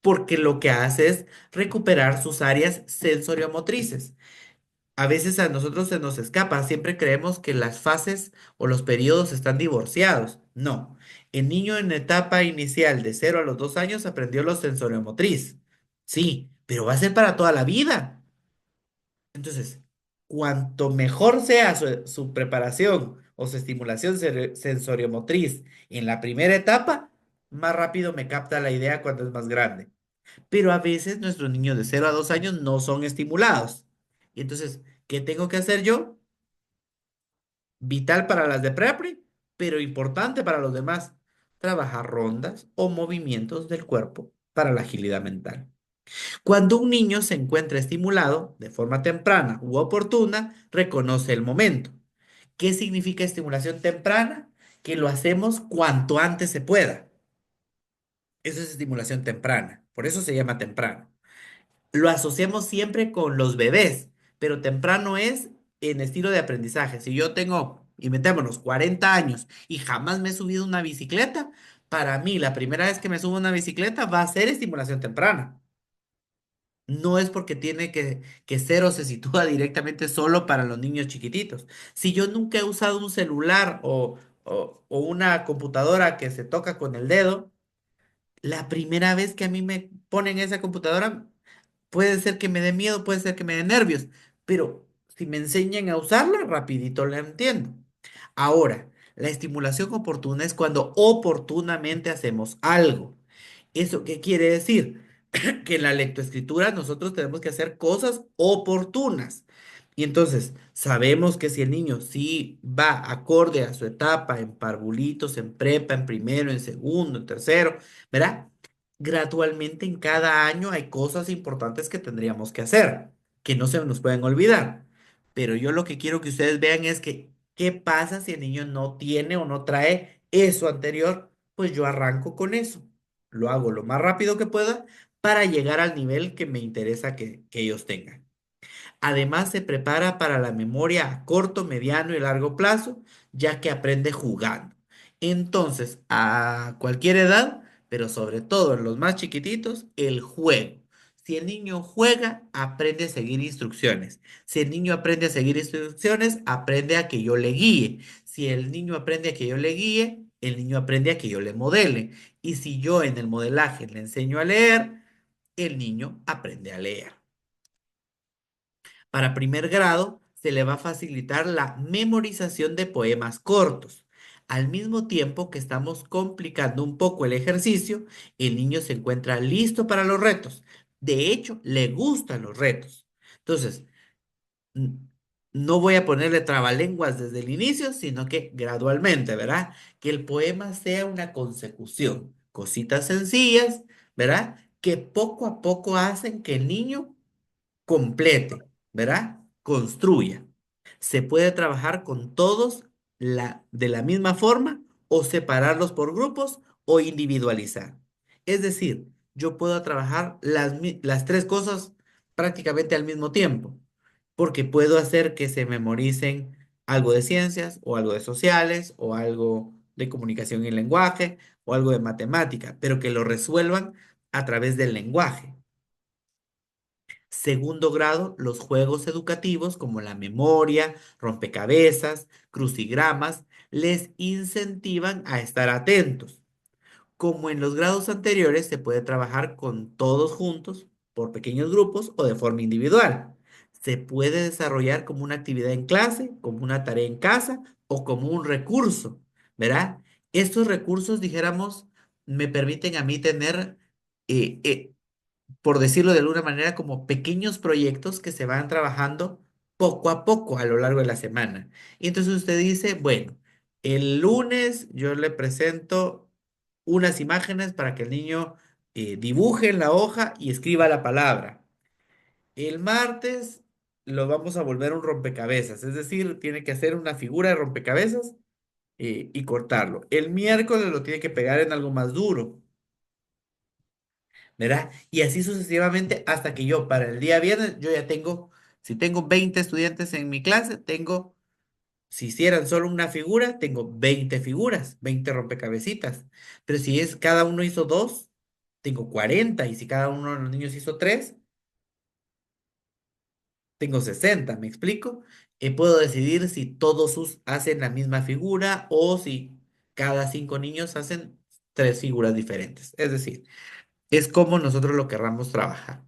porque lo que hace es recuperar sus áreas sensoriomotrices. A veces a nosotros se nos escapa, siempre creemos que las fases o los periodos están divorciados. No, el niño en etapa inicial de 0 a los 2 años aprendió lo sensoriomotriz. Sí, pero va a ser para toda la vida. Entonces, cuanto mejor sea su preparación o su estimulación sensoriomotriz en la primera etapa, más rápido me capta la idea cuando es más grande. Pero a veces nuestros niños de 0 a 2 años no son estimulados. Y entonces, ¿qué tengo que hacer yo? Vital para las de prepri, pero importante para los demás. Trabajar rondas o movimientos del cuerpo para la agilidad mental. Cuando un niño se encuentra estimulado de forma temprana u oportuna, reconoce el momento. ¿Qué significa estimulación temprana? Que lo hacemos cuanto antes se pueda. Eso es estimulación temprana. Por eso se llama temprano. Lo asociamos siempre con los bebés, pero temprano es en estilo de aprendizaje. Si yo tengo, inventémonos, 40 años y jamás me he subido a una bicicleta, para mí la primera vez que me subo a una bicicleta va a ser estimulación temprana. No es porque tiene que ser o se sitúa directamente solo para los niños chiquititos. Si yo nunca he usado un celular o una computadora que se toca con el dedo, la primera vez que a mí me ponen esa computadora, puede ser que me dé miedo, puede ser que me dé nervios, pero si me enseñan a usarla, rapidito la entiendo. Ahora, la estimulación oportuna es cuando oportunamente hacemos algo. ¿Eso qué quiere decir? Que en la lectoescritura nosotros tenemos que hacer cosas oportunas. Y entonces, sabemos que si el niño sí va acorde a su etapa en parvulitos, en prepa, en primero, en segundo, en tercero, ¿verdad? Gradualmente en cada año hay cosas importantes que tendríamos que hacer, que no se nos pueden olvidar. Pero yo lo que quiero que ustedes vean es que, ¿qué pasa si el niño no tiene o no trae eso anterior? Pues yo arranco con eso. Lo hago lo más rápido que pueda para llegar al nivel que me interesa que ellos tengan. Además, se prepara para la memoria a corto, mediano y largo plazo, ya que aprende jugando. Entonces, a cualquier edad, pero sobre todo en los más chiquititos, el juego. Si el niño juega, aprende a seguir instrucciones. Si el niño aprende a seguir instrucciones, aprende a que yo le guíe. Si el niño aprende a que yo le guíe, el niño aprende a que yo le modele. Y si yo en el modelaje le enseño a leer, el niño aprende a leer. Para primer grado, se le va a facilitar la memorización de poemas cortos. Al mismo tiempo que estamos complicando un poco el ejercicio, el niño se encuentra listo para los retos. De hecho, le gustan los retos. Entonces, n- no voy a ponerle trabalenguas desde el inicio, sino que gradualmente, ¿verdad? Que el poema sea una consecución, cositas sencillas, ¿verdad? Que poco a poco hacen que el niño complete, ¿verdad? Construya. Se puede trabajar con todos de la misma forma o separarlos por grupos o individualizar. Es decir, yo puedo trabajar las tres cosas prácticamente al mismo tiempo, porque puedo hacer que se memoricen algo de ciencias o algo de sociales o algo de comunicación y lenguaje o algo de matemática, pero que lo resuelvan a través del lenguaje. Segundo grado, los juegos educativos como la memoria, rompecabezas, crucigramas, les incentivan a estar atentos. Como en los grados anteriores, se puede trabajar con todos juntos, por pequeños grupos o de forma individual. Se puede desarrollar como una actividad en clase, como una tarea en casa o como un recurso, ¿verdad? Estos recursos, dijéramos, me permiten a mí tener eh, eh, por decirlo de alguna manera, como pequeños proyectos que se van trabajando poco a poco a lo largo de la semana. Y entonces usted dice, bueno, el lunes yo le presento unas imágenes para que el niño dibuje en la hoja y escriba la palabra. El martes lo vamos a volver un rompecabezas, es decir, tiene que hacer una figura de rompecabezas y cortarlo. El miércoles lo tiene que pegar en algo más duro. ¿Verdad? Y así sucesivamente hasta que yo para el día viernes, yo ya tengo, si tengo 20 estudiantes en mi clase, tengo, si hicieran solo una figura, tengo 20 figuras, 20 rompecabecitas. Pero si es cada uno hizo dos, tengo 40. Y si cada uno de los niños hizo tres, tengo 60. ¿Me explico? Puedo decidir si todos hacen la misma figura o si cada 5 niños hacen tres figuras diferentes. Es decir, es como nosotros lo querramos trabajar.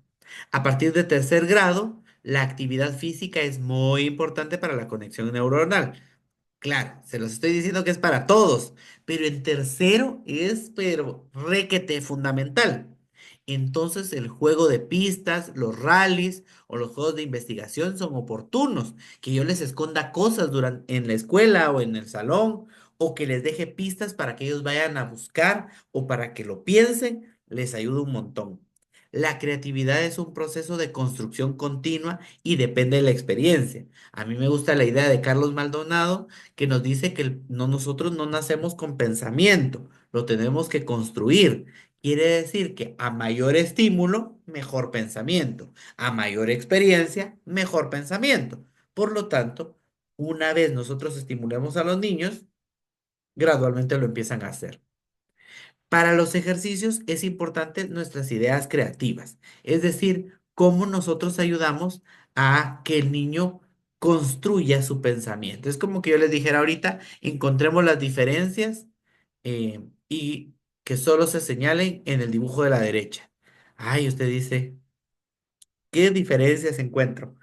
A partir de tercer grado, la actividad física es muy importante para la conexión neuronal. Claro, se los estoy diciendo que es para todos, pero en tercero es, pero requete fundamental. Entonces el juego de pistas, los rallies o los juegos de investigación son oportunos. Que yo les esconda cosas en la escuela o en el salón o que les deje pistas para que ellos vayan a buscar o para que lo piensen, les ayuda un montón. La creatividad es un proceso de construcción continua y depende de la experiencia. A mí me gusta la idea de Carlos Maldonado que nos dice que nosotros no nacemos con pensamiento, lo tenemos que construir. Quiere decir que a mayor estímulo, mejor pensamiento. A mayor experiencia, mejor pensamiento. Por lo tanto, una vez nosotros estimulemos a los niños, gradualmente lo empiezan a hacer. Para los ejercicios es importante nuestras ideas creativas, es decir, cómo nosotros ayudamos a que el niño construya su pensamiento. Es como que yo les dijera ahorita, encontremos las diferencias y que solo se señalen en el dibujo de la derecha. Ay, usted dice, ¿qué diferencias encuentro?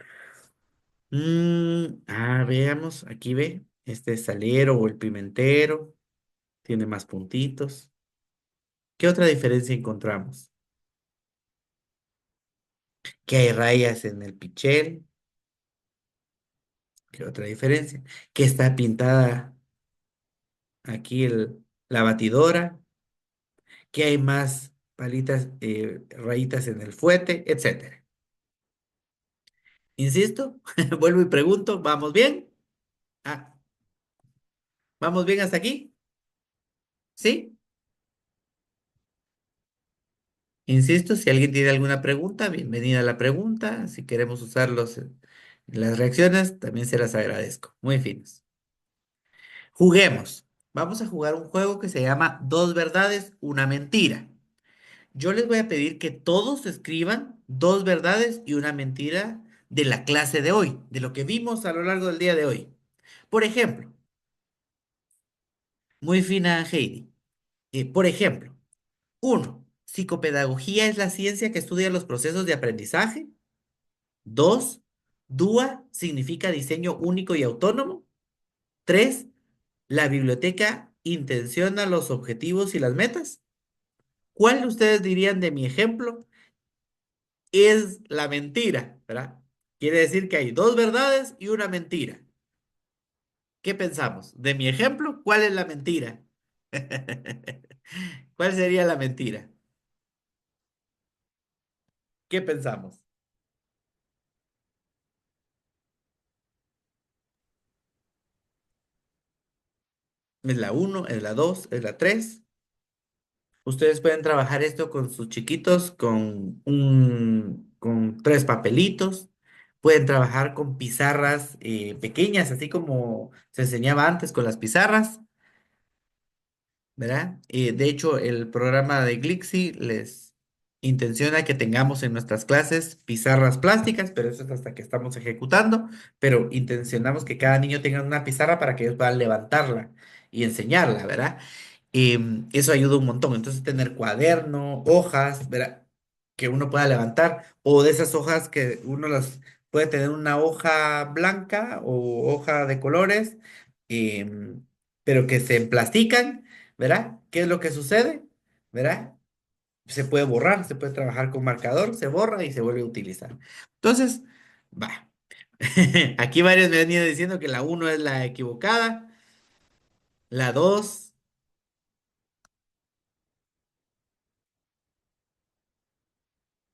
Veamos, aquí ve, este salero o el pimentero tiene más puntitos. ¿Qué otra diferencia encontramos? Que hay rayas en el pichel. ¿Qué otra diferencia? Que está pintada aquí la batidora. Que hay más palitas, rayitas en el fuete, etcétera. Insisto, vuelvo y pregunto, ¿vamos bien? Ah, ¿vamos bien hasta aquí? ¿Sí? Insisto, si alguien tiene alguna pregunta, bienvenida a la pregunta. Si queremos usarlos en las reacciones, también se las agradezco. Muy finos. Juguemos. Vamos a jugar un juego que se llama Dos verdades, una mentira. Yo les voy a pedir que todos escriban dos verdades y una mentira de la clase de hoy, de lo que vimos a lo largo del día de hoy. Por ejemplo, muy fina Heidi. Por ejemplo, uno, psicopedagogía es la ciencia que estudia los procesos de aprendizaje. Dos, DUA significa diseño único y autónomo. Tres, la biblioteca intenciona los objetivos y las metas. ¿Cuál de ustedes dirían de mi ejemplo es la mentira? ¿Verdad? Quiere decir que hay dos verdades y una mentira. ¿Qué pensamos? De mi ejemplo, ¿cuál es la mentira? ¿Cuál sería la mentira? ¿Qué pensamos? ¿Es la uno? ¿Es la 2? ¿Es la 3? Ustedes pueden trabajar esto con sus chiquitos, con tres papelitos. Pueden trabajar con pizarras pequeñas, así como se enseñaba antes con las pizarras, ¿verdad? De hecho, el programa de Glixi les intenciona que tengamos en nuestras clases pizarras plásticas, pero eso es hasta que estamos ejecutando, pero intencionamos que cada niño tenga una pizarra para que ellos puedan levantarla y enseñarla, ¿verdad? Eso ayuda un montón. Entonces, tener cuaderno, hojas, ¿verdad? Que uno pueda levantar, o de esas hojas que uno las puede tener una hoja blanca o hoja de colores, em, pero que se emplastican, ¿verdad? ¿Qué es lo que sucede? ¿Verdad? Se puede borrar, se puede trabajar con marcador, se borra y se vuelve a utilizar. Entonces, va. Aquí varios me han ido diciendo que la uno es la equivocada, la 2.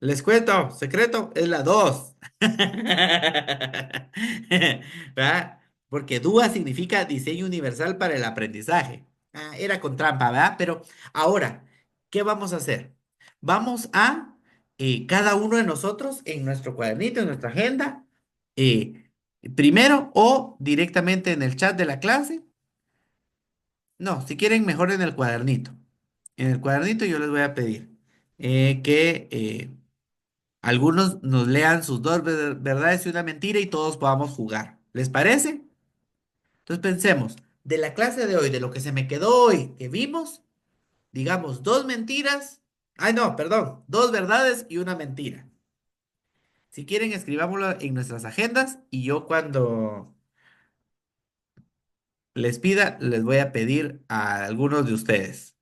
Les cuento, secreto, es la 2. ¿Verdad? Porque DUA significa diseño universal para el aprendizaje. Era con trampa, ¿verdad? Pero ahora, ¿qué vamos a hacer? Vamos a, cada uno de nosotros en nuestro cuadernito, en nuestra agenda, eh, primero o directamente en el chat de la clase. No, si quieren, mejor en el cuadernito. En el cuadernito yo les voy a pedir que algunos nos lean sus dos verdades y una mentira y todos podamos jugar. ¿Les parece? Entonces pensemos, de la clase de hoy, de lo que se me quedó hoy, que vimos, digamos dos mentiras. Ay, no, perdón, dos verdades y una mentira. Si quieren, escribámoslo en nuestras agendas y yo cuando les pida, les voy a pedir a algunos de ustedes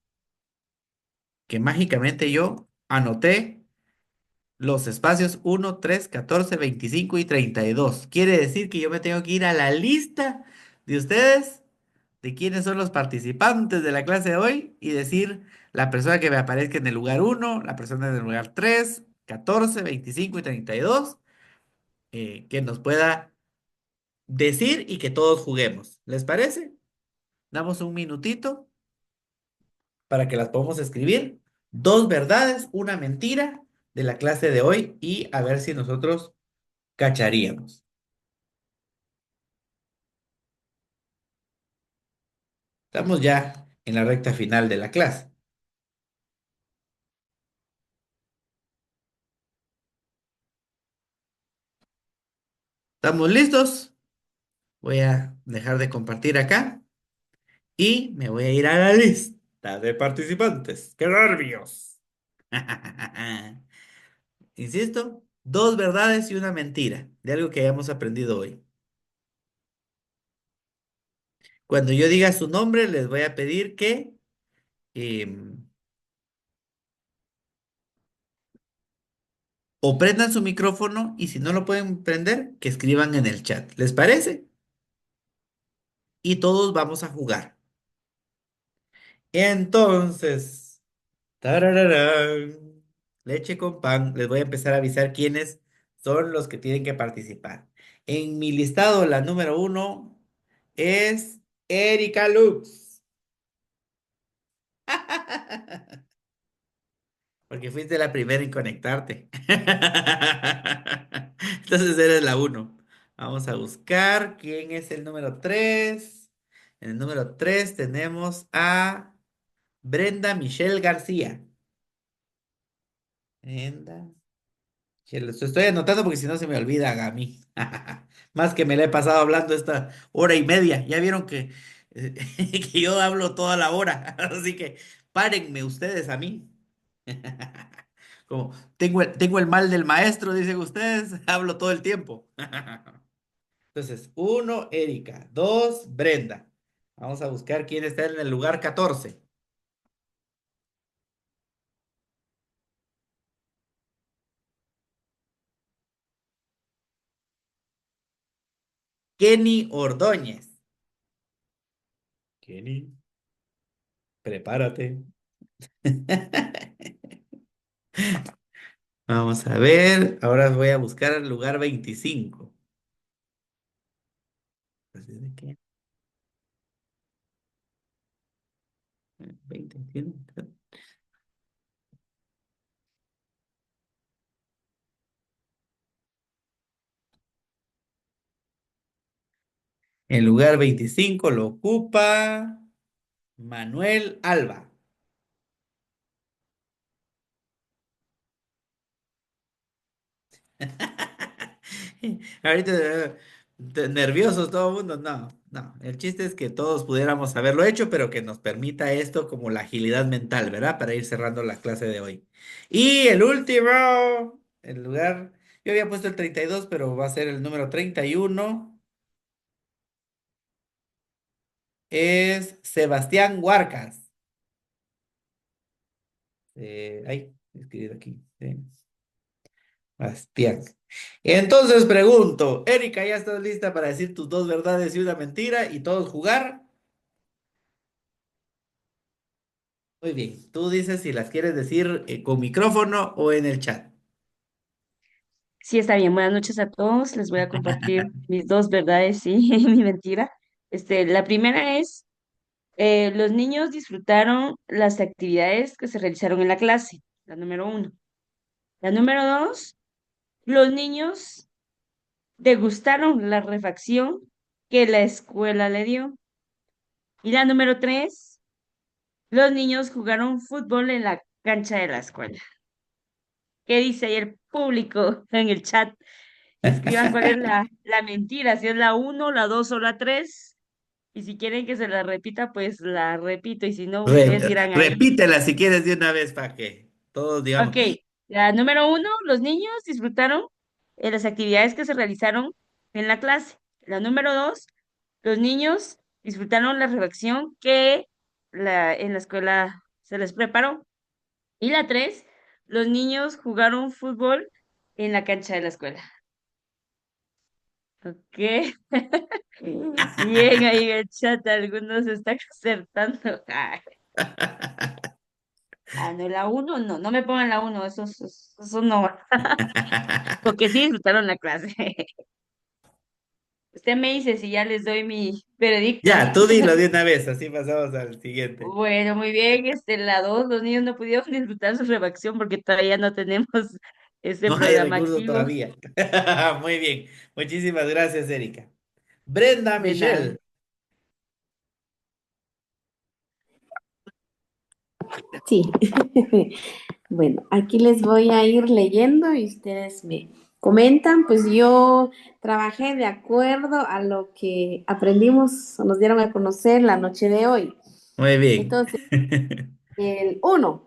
que mágicamente yo anoté los espacios 1, 3, 14, 25 y 32. Quiere decir que yo me tengo que ir a la lista de ustedes, de quiénes son los participantes de la clase de hoy y decir la persona que me aparezca en el lugar uno, la persona en el lugar 3, 14, 25 y 32, que nos pueda decir y que todos juguemos. ¿Les parece? Damos un minutito para que las podamos escribir. Dos verdades, una mentira de la clase de hoy y a ver si nosotros cacharíamos. Estamos ya en la recta final de la clase. ¿Estamos listos? Voy a dejar de compartir acá y me voy a ir a la lista de participantes. ¡Qué nervios! Insisto, dos verdades y una mentira de algo que hayamos aprendido hoy. Cuando yo diga su nombre, les voy a pedir que em, o prendan su micrófono y si no lo pueden prender, que escriban en el chat. ¿Les parece? Y todos vamos a jugar. Entonces, tarararán, leche con pan. Les voy a empezar a avisar quiénes son los que tienen que participar. En mi listado, la número uno es Erika Lux. Porque fuiste la primera en conectarte. Entonces eres la uno. Vamos a buscar quién es el número tres. En el número 3 tenemos a Brenda Michelle García. Brenda. Que lo estoy anotando porque si no se me olvida a mí. Más que me la he pasado hablando esta hora y media. Ya vieron eh, que yo hablo toda la hora. Así que párenme ustedes a mí. Como tengo el mal del maestro, dicen ustedes. Hablo todo el tiempo. Entonces, uno, Erika. Dos, Brenda. Vamos a buscar quién está en el lugar 14. Kenny Ordóñez. Kenny, prepárate. Vamos a ver, ahora voy a buscar el lugar 25. Así de que, 20, 21. El lugar 25 lo ocupa Manuel Alba. Ahorita nerviosos todo el mundo. No, no. El chiste es que todos pudiéramos haberlo hecho, pero que nos permita esto como la agilidad mental, ¿verdad? Para ir cerrando la clase de hoy. Y el último, el lugar, yo había puesto el 32, pero va a ser el número 31. Es Sebastián Huarcas. Escribir aquí. Sebastián. Entonces pregunto, Erika, ¿ya estás lista para decir tus dos verdades y una mentira y todos jugar? Muy bien, tú dices si las quieres decir con micrófono o en el chat. Sí, está bien. Buenas noches a todos. Les voy a compartir mis dos verdades y mi mentira. La primera es, los niños disfrutaron las actividades que se realizaron en la clase, la número uno. La número dos, los niños degustaron la refacción que la escuela le dio. Y la número tres, los niños jugaron fútbol en la cancha de la escuela. ¿Qué dice ahí el público en el chat? Escriban cuál es la mentira, si es la uno, la 2 o la 3. Y si quieren que se la repita, pues la repito. Y si no, ustedes dirán ahí. Repítela si quieres de una vez para que todos digamos. Ok, la número uno, los niños disfrutaron las actividades que se realizaron en la clase. La número dos, los niños disfrutaron la redacción que en la escuela se les preparó. Y la tres, los niños jugaron fútbol en la cancha de la escuela. Ok. Bien, ahí en el chat algunos están acertando. Ay, no, la uno, no, no me pongan la uno, eso no. Porque sí disfrutaron la clase. Usted me dice si ya les doy mi veredicto. Ya, tú dilo de una vez, así pasamos al siguiente. Bueno, muy bien, la dos, los niños no pudieron disfrutar su redacción porque todavía no tenemos este No hay programa recurso activo. todavía. Muy bien. Muchísimas gracias, Erika. Brenda De nada. Michelle. Sí. Bueno, aquí les voy a ir leyendo y ustedes me comentan. Pues yo trabajé de acuerdo a lo que aprendimos o nos dieron a conocer la noche de hoy. Muy bien. Entonces, el uno,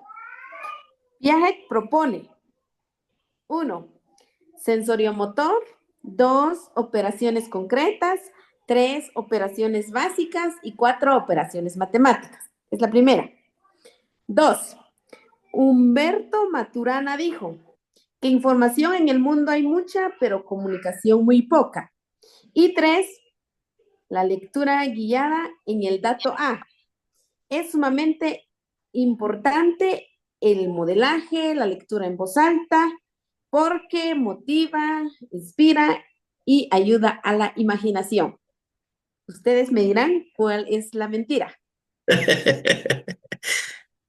Piaget propone, uno, sensoriomotor, dos, operaciones concretas, tres, operaciones básicas y cuatro, operaciones matemáticas. Es la primera. Dos, Humberto Maturana dijo que información en el mundo hay mucha, pero comunicación muy poca. Y tres, la lectura guiada en el dato A. Es sumamente importante el modelaje, la lectura en voz alta, porque motiva, inspira y ayuda a la imaginación. Ustedes me dirán cuál es la mentira.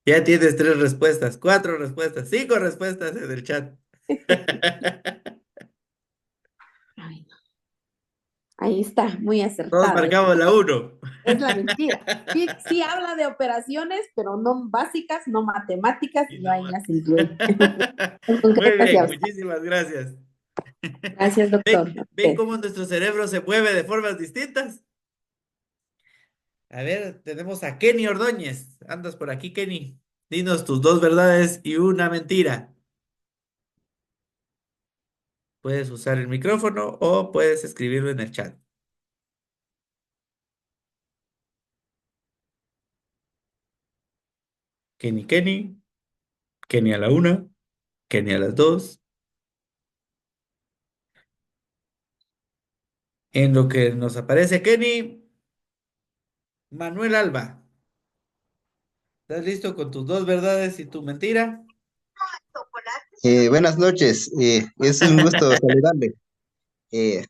Ya tienes tres respuestas, cuatro respuestas, cinco respuestas en el chat. Ay, no. Ahí está, muy Todos acertado. marcamos la uno. Es la mentira. Sí, sí habla de operaciones, pero no básicas, no matemáticas, Y y no ahí más. las incluye. Son Muy concretas y bien, abstractas. muchísimas gracias. Gracias, doctor. ¿Ven, A ven usted. cómo nuestro cerebro se mueve de formas distintas? A ver, tenemos a Kenny Ordóñez. Andas por aquí, Kenny. Dinos tus dos verdades y una mentira. Puedes usar el micrófono o puedes escribirlo en el chat. Kenny, Kenny. Kenny a la una. Kenny a las dos. En lo que nos aparece Kenny, Manuel Alba. ¿Estás listo con tus dos verdades y tu mentira? Buenas noches, es un gusto saludarle. Eh,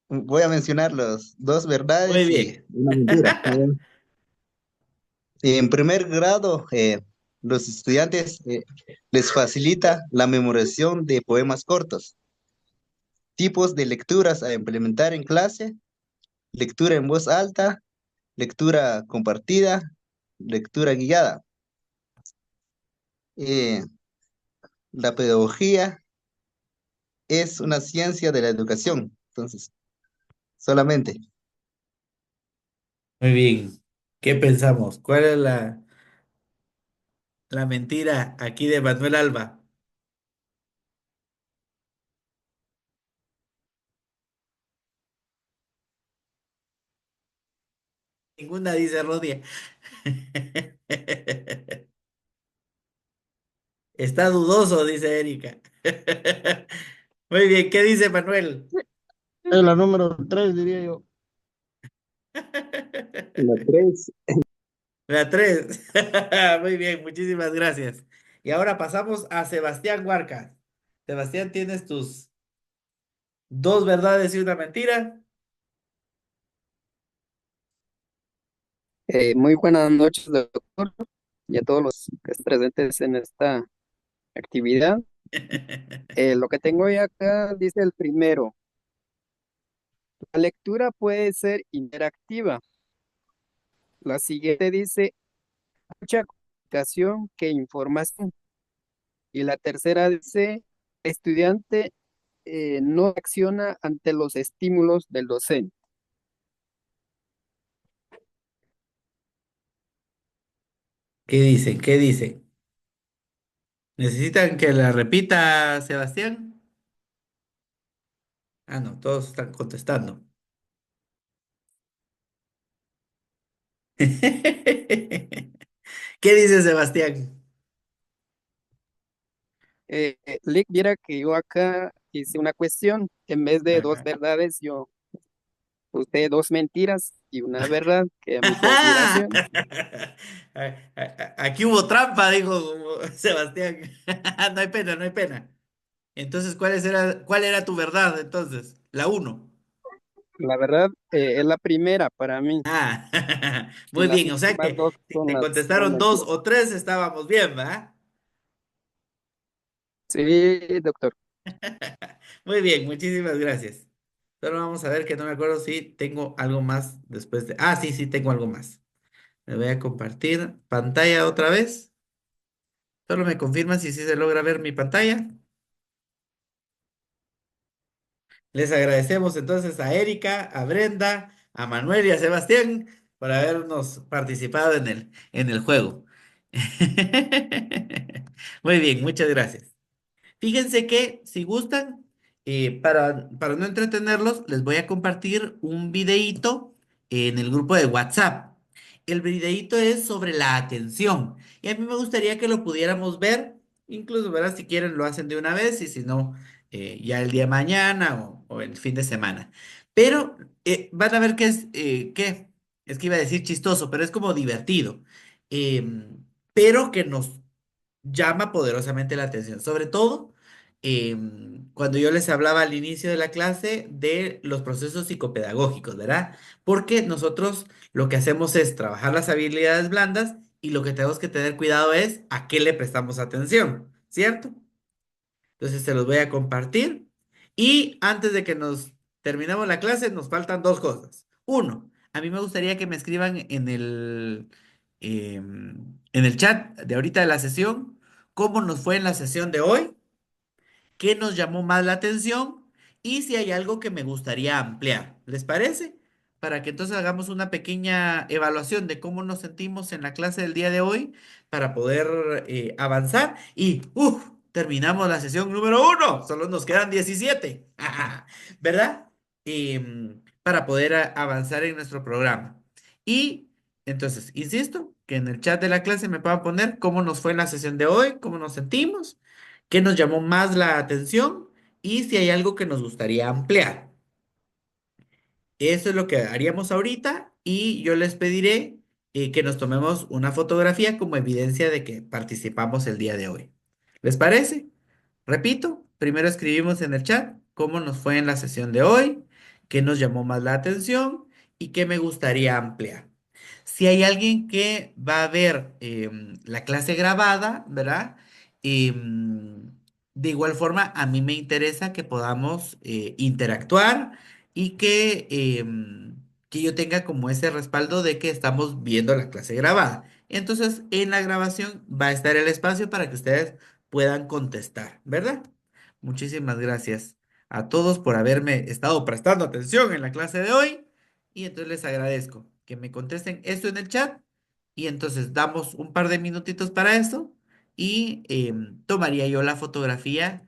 Voy a mencionar los dos Muy verdades y bien. una mentira. En primer grado, los estudiantes les facilita la memorización de poemas cortos, tipos de lecturas a implementar en clase, lectura en voz alta, lectura compartida, lectura guiada. Eh, la pedagogía es una ciencia de la educación, entonces, solamente. Muy bien. ¿Qué pensamos? ¿Cuál es la mentira aquí de Manuel Alba? Ninguna dice Rodia. Está dudoso, dice Erika. Muy bien, ¿qué dice Manuel? Es la número 3, diría yo. La tres. La 3. Muy bien, muchísimas gracias. Y ahora pasamos a Sebastián Huarca. Sebastián, tienes tus dos verdades y una mentira. Muy buenas noches, doctor, y a todos los que estén presentes en esta actividad. Lo que tengo hoy acá dice el primero, la lectura puede ser interactiva. La siguiente dice, mucha comunicación que información. Y la tercera dice, estudiante no acciona ante los estímulos del docente. ¿Qué dicen? ¿Qué dicen? ¿Necesitan que la repita, Sebastián? Ah, no, todos están contestando. ¿Qué dice Sebastián? Lick, viera que yo acá hice una cuestión, en vez de dos Ajá. verdades, yo usted dos mentiras y una verdad que a mi ¡Ajá! consideración. Aquí hubo trampa, dijo Sebastián. No hay pena, no hay pena. Entonces, cuál era tu verdad entonces? La uno. La verdad es la primera para mí Ah, y muy las bien. O sea últimas que dos si son te las contestaron dos mentiras. o tres, estábamos bien, ¿va? Sí, doctor. Muy bien, muchísimas gracias. Solo vamos a ver que no me acuerdo si tengo algo más después de... Ah, sí, sí, tengo algo más. Le voy a compartir pantalla otra vez. Solo me confirman si sí se logra ver mi pantalla. Les agradecemos entonces a Erika, a Brenda, a Manuel y a Sebastián por habernos participado en el juego. Muy bien, muchas gracias. Fíjense que si gustan, para no entretenerlos, les voy a compartir un videíto en el grupo de WhatsApp. El videíto es sobre la atención y a mí me gustaría que lo pudiéramos ver, incluso, ¿verdad? Si quieren lo hacen de una vez y si no, ya el día de mañana o el fin de semana. Pero van a ver es que iba a decir chistoso, pero es como divertido. Pero que nos llama poderosamente la atención, sobre todo cuando yo les hablaba al inicio de la clase de los procesos psicopedagógicos, ¿verdad? Porque nosotros lo que hacemos es trabajar las habilidades blandas y lo que tenemos que tener cuidado es a qué le prestamos atención, ¿cierto? Entonces se los voy a compartir Y antes de que nos terminemos la clase, nos faltan dos cosas. Uno, a mí me gustaría que me escriban en el chat de ahorita de la sesión cómo nos fue en la sesión de hoy, qué nos llamó más la atención y si hay algo que me gustaría ampliar. ¿Les parece? Para que entonces hagamos una pequeña evaluación de cómo nos sentimos en la clase del día de hoy para poder avanzar. Y, terminamos la sesión número uno. Solo nos quedan 17. ¿Verdad? Para poder avanzar en nuestro programa. Y entonces, insisto, que en el chat de la clase me puedan poner cómo nos fue en la sesión de hoy, cómo nos sentimos, qué nos llamó más la atención y si hay algo que nos gustaría ampliar. Eso es lo que haríamos ahorita y yo les pediré que nos tomemos una fotografía como evidencia de que participamos el día de hoy. ¿Les parece? Repito, primero escribimos en el chat cómo nos fue en la sesión de hoy, qué nos llamó más la atención y qué me gustaría ampliar. Si hay alguien que va a ver la clase grabada, ¿verdad? Em, de igual forma, a mí me interesa que podamos interactuar y que yo tenga como ese respaldo de que estamos viendo la clase grabada. Entonces, en la grabación va a estar el espacio para que ustedes puedan contestar, ¿verdad? Muchísimas gracias a todos por haberme estado prestando atención en la clase de hoy y entonces les agradezco que me contesten esto en el chat y entonces damos un par de minutitos para eso y tomaría yo la fotografía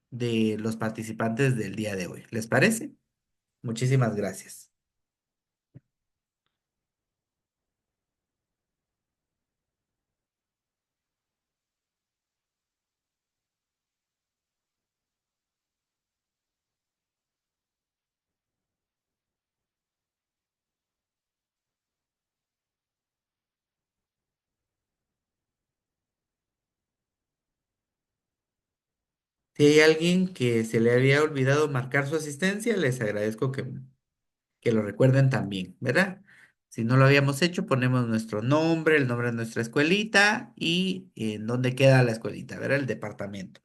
de los participantes del día de hoy. ¿Les parece? Muchísimas gracias. Si hay alguien que se le había olvidado marcar su asistencia, les agradezco que lo recuerden también, ¿verdad? Si no lo habíamos hecho, ponemos nuestro nombre, el nombre de nuestra escuelita y en dónde queda la escuelita, ¿verdad? El departamento.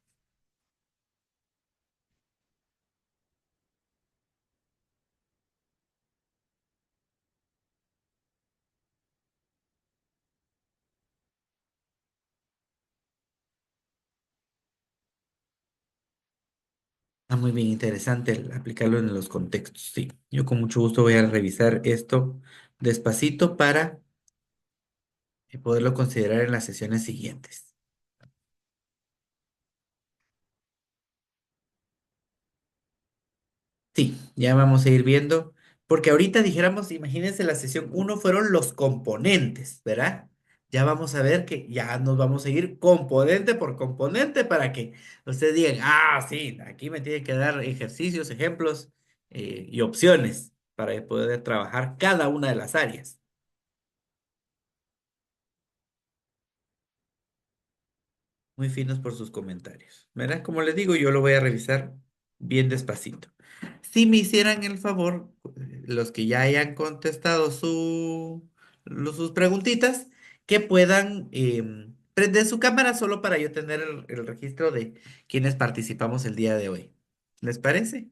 Muy bien, interesante aplicarlo en los contextos, sí. Yo con mucho gusto voy a revisar esto despacito para poderlo considerar en las sesiones siguientes. Sí, ya vamos a ir viendo, porque ahorita dijéramos, imagínense la sesión uno fueron los componentes, ¿verdad? Ya vamos a ver que ya nos vamos a ir componente por componente para que ustedes digan, sí, aquí me tienen que dar ejercicios, ejemplos y opciones para poder trabajar cada una de las áreas. Muy finos por sus comentarios, ¿verdad? Como les digo, yo lo voy a revisar bien despacito. Si me hicieran el favor, los que ya hayan contestado sus preguntitas, que puedan prender su cámara solo para yo tener el registro de quienes participamos el día de hoy. ¿Les parece?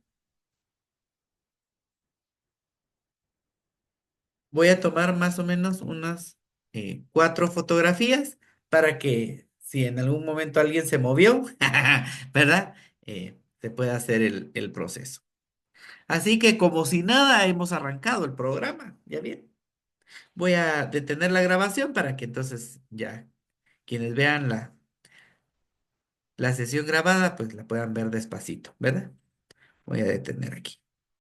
Voy a tomar más o menos unas 4 fotografías para que si en algún momento alguien se movió, ¿verdad? Se pueda hacer el proceso. Así que como si nada hemos arrancado el programa, ¿ya bien? Voy a detener la grabación para que entonces ya quienes vean la sesión grabada pues la puedan ver despacito, ¿verdad? Voy a detener aquí.